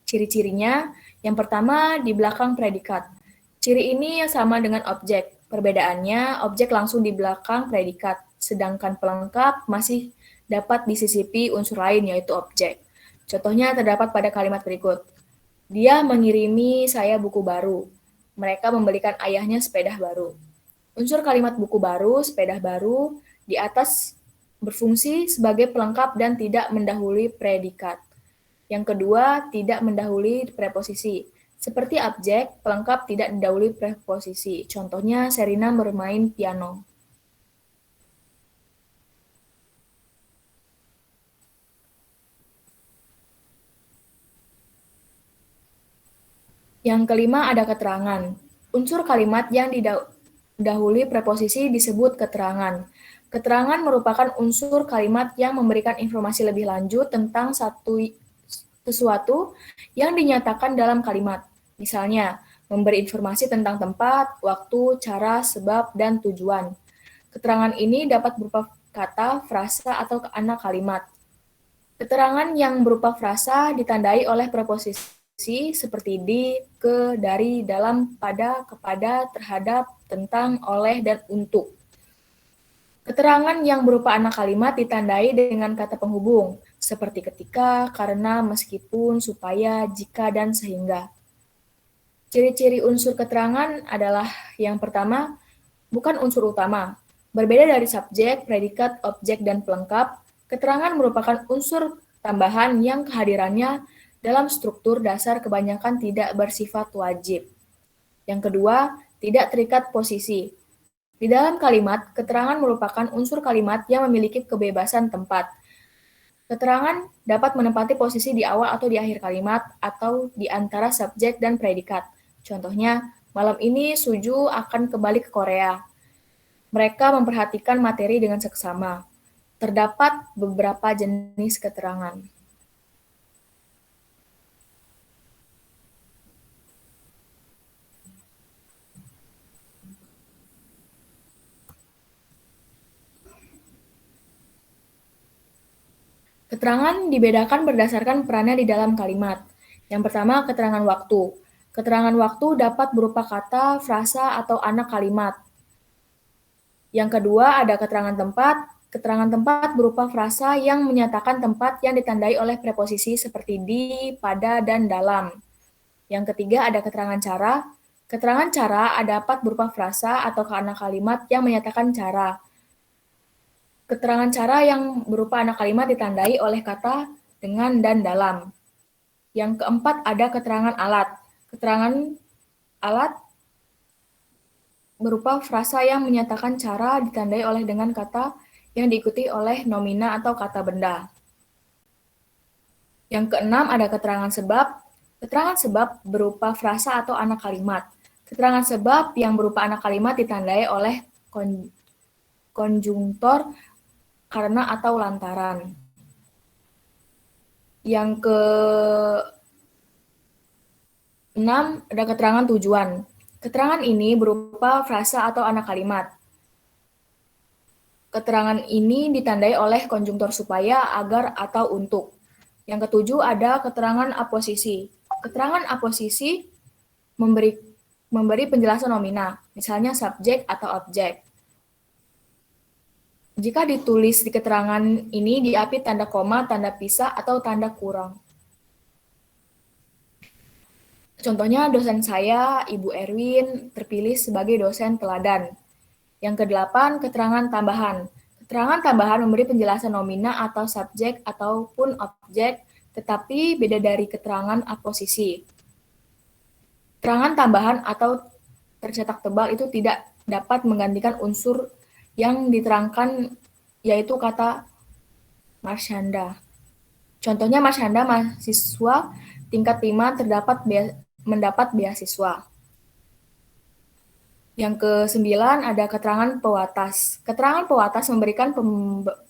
Ciri-cirinya, yang pertama di belakang predikat. Ciri ini sama dengan objek. Perbedaannya, objek langsung di belakang predikat, sedangkan pelengkap masih dapat disisipi unsur lain, yaitu objek. Contohnya terdapat pada kalimat berikut. Dia mengirimi saya buku baru. Mereka membelikan ayahnya sepeda baru. Unsur kalimat buku baru, sepeda baru, di atas berfungsi sebagai pelengkap dan tidak mendahului predikat. Yang kedua, tidak mendahului preposisi. Seperti objek, pelengkap tidak didahului preposisi. Contohnya, Serina bermain piano. Yang kelima ada keterangan. Unsur kalimat yang didahului preposisi disebut keterangan. Keterangan merupakan unsur kalimat yang memberikan informasi lebih lanjut tentang sesuatu yang dinyatakan dalam kalimat. Misalnya, memberi informasi tentang tempat, waktu, cara, sebab, dan tujuan. Keterangan ini dapat berupa kata, frasa, atau anak kalimat. Keterangan yang berupa frasa ditandai oleh preposisi seperti di, ke, dari, dalam, pada, kepada, terhadap, tentang, oleh, dan untuk. Keterangan yang berupa anak kalimat ditandai dengan kata penghubung, seperti ketika, karena, meskipun, supaya, jika, dan sehingga. Ciri-ciri unsur keterangan adalah yang pertama, bukan unsur utama. Berbeda dari subjek, predikat, objek, dan pelengkap, keterangan merupakan unsur tambahan yang kehadirannya dalam struktur dasar kebanyakan tidak bersifat wajib. Yang kedua, tidak terikat posisi. Di dalam kalimat, keterangan merupakan unsur kalimat yang memiliki kebebasan tempat. Keterangan dapat menempati posisi di awal atau di akhir kalimat, atau di antara subjek dan predikat. Contohnya, malam ini Suju akan kembali ke Korea. Mereka memperhatikan materi dengan seksama. Terdapat beberapa jenis keterangan. Keterangan dibedakan berdasarkan perannya di dalam kalimat. Yang pertama, keterangan waktu. Keterangan waktu dapat berupa kata, frasa, atau anak kalimat. Yang kedua, ada keterangan tempat. Keterangan tempat berupa frasa yang menyatakan tempat yang ditandai oleh preposisi seperti di, pada, dan dalam. Yang ketiga, ada keterangan cara. Keterangan cara dapat berupa frasa atau anak kalimat yang menyatakan cara. Keterangan cara yang berupa anak kalimat ditandai oleh kata dengan dan dalam. Yang keempat ada keterangan alat. Keterangan alat berupa frasa yang menyatakan cara ditandai oleh dengan kata yang diikuti oleh nomina atau kata benda. Yang keenam ada keterangan sebab. Keterangan sebab berupa frasa atau anak kalimat. Keterangan sebab yang berupa anak kalimat ditandai oleh konjungtor karena atau lantaran. Yang keenam ada keterangan tujuan. Keterangan ini berupa frasa atau anak kalimat. Keterangan ini ditandai oleh konjungtor supaya, agar, atau untuk. Yang ketujuh ada keterangan aposisi. Keterangan aposisi memberi penjelasan nomina, misalnya subjek atau objek. Jika ditulis di keterangan ini diapi tanda koma, tanda pisah, atau tanda kurang. Contohnya dosen saya, Ibu Erwin, terpilih sebagai dosen teladan. Yang kedelapan, keterangan tambahan. Keterangan tambahan memberi penjelasan nomina atau subjek ataupun objek, tetapi beda dari keterangan aposisi. Keterangan tambahan atau tercetak tebal itu tidak dapat menggantikan unsur yang diterangkan, yaitu kata Marshanda. Contohnya Mas Handa mahasiswa tingkat 5 mendapat beasiswa. Yang ke-9 ada keterangan pewatas. Keterangan pewatas memberikan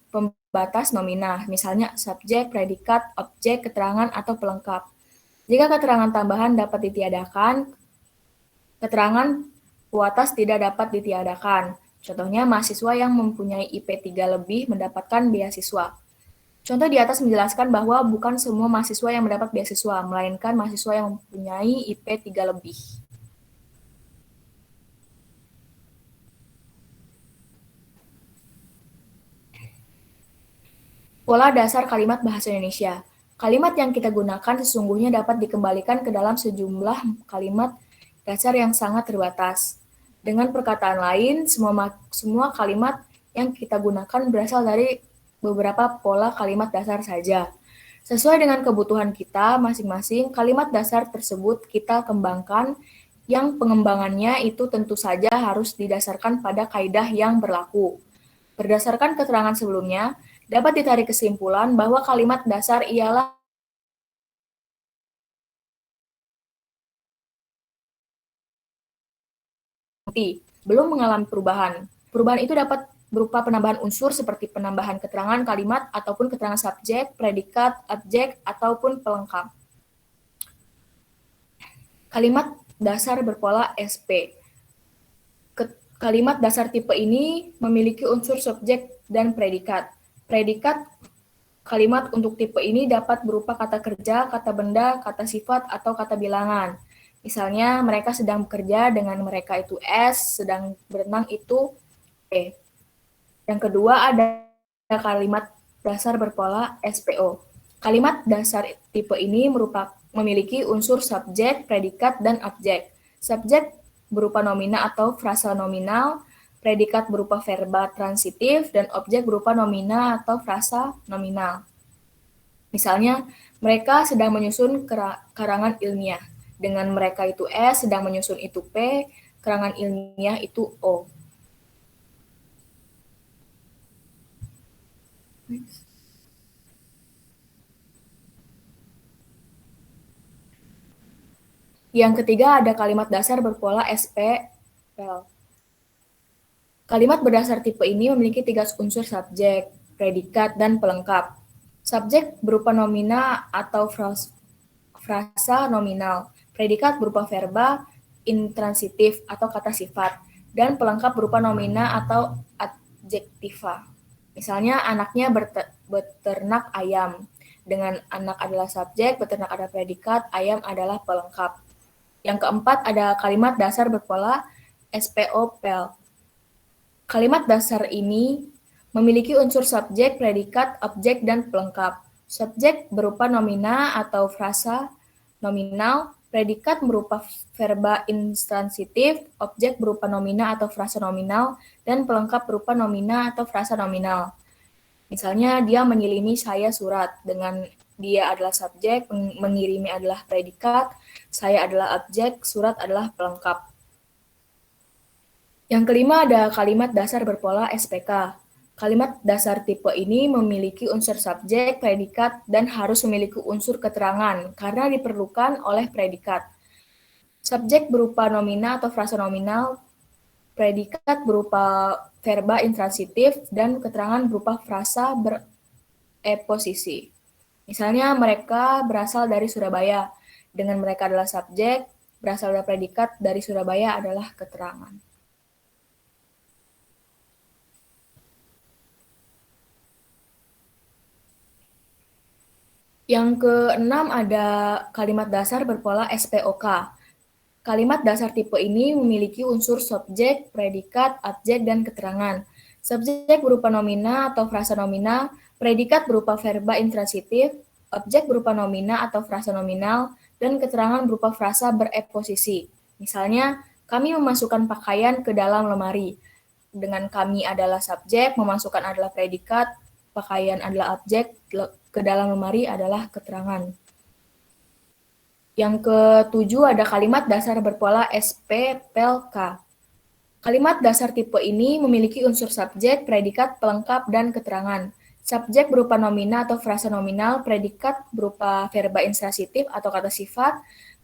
pembatas nomina, misalnya subjek, predikat, objek, keterangan, atau pelengkap. Jika keterangan tambahan dapat ditiadakan, keterangan pewatas tidak dapat ditiadakan. Contohnya mahasiswa yang mempunyai IP 3 lebih mendapatkan beasiswa. Contoh di atas menjelaskan bahwa bukan semua mahasiswa yang mendapat beasiswa, melainkan mahasiswa yang mempunyai IP 3 lebih. Pola dasar kalimat bahasa Indonesia. Kalimat yang kita gunakan sesungguhnya dapat dikembalikan ke dalam sejumlah kalimat dasar yang sangat terbatas. Dengan perkataan lain, semua kalimat yang kita gunakan berasal dari beberapa pola kalimat dasar saja. Sesuai dengan kebutuhan kita masing-masing, kalimat dasar tersebut kita kembangkan, yang pengembangannya itu tentu saja harus didasarkan pada kaidah yang berlaku. Berdasarkan keterangan sebelumnya, dapat ditarik kesimpulan bahwa kalimat dasar ialah belum mengalami perubahan. Perubahan itu dapat berupa penambahan unsur seperti penambahan keterangan kalimat ataupun keterangan subjek, predikat, objek, ataupun pelengkap. Kalimat dasar berpola SP. Kalimat dasar tipe ini memiliki unsur subjek dan predikat. Predikat kalimat untuk tipe ini dapat berupa kata kerja, kata benda, kata sifat, atau kata bilangan. Misalnya, mereka sedang bekerja dengan mereka itu S, sedang berenang itu P. Yang kedua ada kalimat dasar berpola SPO. Kalimat dasar tipe ini memiliki unsur subjek, predikat, dan objek. Subjek berupa nomina atau frasa nominal, predikat berupa verba transitif, dan objek berupa nomina atau frasa nominal. Misalnya, mereka sedang menyusun karangan ilmiah. Dengan mereka itu S, sedang menyusun itu P, karangan ilmiah itu O. Yang ketiga ada kalimat dasar berpola SPL. Kalimat berdasar tipe ini memiliki 3 unsur subjek, predikat, dan pelengkap. Subjek berupa nomina atau frasa nominal, predikat berupa verba intransitif atau kata sifat, dan pelengkap berupa nomina atau adjektiva. Misalnya, anaknya beternak ayam. Dengan anak adalah subjek, beternak adalah predikat, ayam adalah pelengkap. Yang keempat ada kalimat dasar berpola SPOPL. Kalimat dasar ini memiliki unsur subjek, predikat, objek, dan pelengkap. Subjek berupa nomina atau frasa nominal, predikat berupa verba intransitif, objek berupa nomina atau frasa nominal, dan pelengkap berupa nomina atau frasa nominal. Misalnya, dia mengirimi saya surat. Dengan dia adalah subjek, mengirimi adalah predikat, saya adalah objek, surat adalah pelengkap. Yang kelima ada kalimat dasar berpola SPK. Kalimat dasar tipe ini memiliki unsur subjek, predikat, dan harus memiliki unsur keterangan karena diperlukan oleh predikat. Subjek berupa nomina atau frasa nominal, predikat berupa verba intransitif, dan keterangan berupa frasa bereposisi. Misalnya, mereka berasal dari Surabaya. Dengan mereka adalah subjek, berasal dari predikat, dari Surabaya adalah keterangan. Yang keenam ada kalimat dasar berpola SPOK. Kalimat dasar tipe ini memiliki unsur subjek, predikat, objek, dan keterangan. Subjek berupa nomina atau frasa nominal, predikat berupa verba intransitif, objek berupa nomina atau frasa nominal, dan keterangan berupa frasa bereposisi. Misalnya, kami memasukkan pakaian ke dalam lemari. Dengan kami adalah subjek, memasukkan adalah predikat, pakaian adalah objek, ke dalam lemari adalah keterangan. Yang ketujuh ada kalimat dasar berpola SPPLK. Kalimat dasar tipe ini memiliki unsur subjek, predikat, pelengkap, dan keterangan. Subjek berupa nomina atau frasa nominal, predikat berupa verba intransitif atau kata sifat,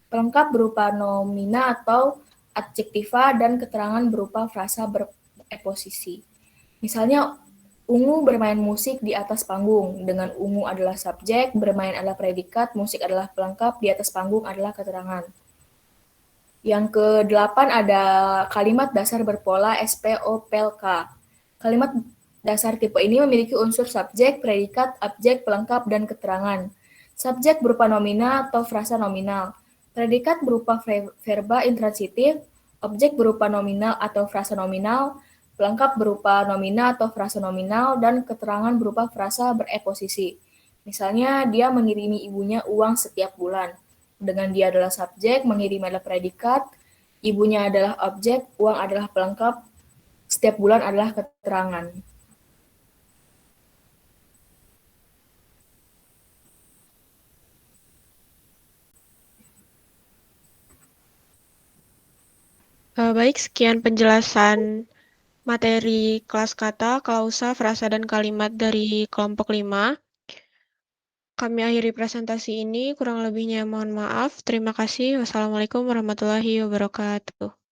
pelengkap berupa nomina atau adjektiva, dan keterangan berupa frasa bereposisi. Misalnya, Ungu bermain musik di atas panggung. Dengan ungu adalah subjek, bermain adalah predikat, musik adalah pelengkap, di atas panggung adalah keterangan. Yang ke-8 ada kalimat dasar berpola SPOPLK. Kalimat dasar tipe ini memiliki unsur subjek, predikat, objek, pelengkap, dan keterangan. Subjek berupa nomina atau frasa nominal. Predikat berupa verba intransitif, objek berupa nominal atau frasa nominal, pelengkap berupa nomina atau frasa nominal, dan keterangan berupa frasa bereposisi. Misalnya, dia mengirimi ibunya uang setiap bulan. Dengan dia adalah subjek, mengirim adalah predikat, ibunya adalah objek, uang adalah pelengkap, setiap bulan adalah keterangan. Baik, sekian penjelasan materi kelas kata, klausa, frasa, dan kalimat dari kelompok 5. Kami akhiri presentasi ini, kurang lebihnya mohon maaf. Terima kasih. Wassalamualaikum warahmatullahi wabarakatuh.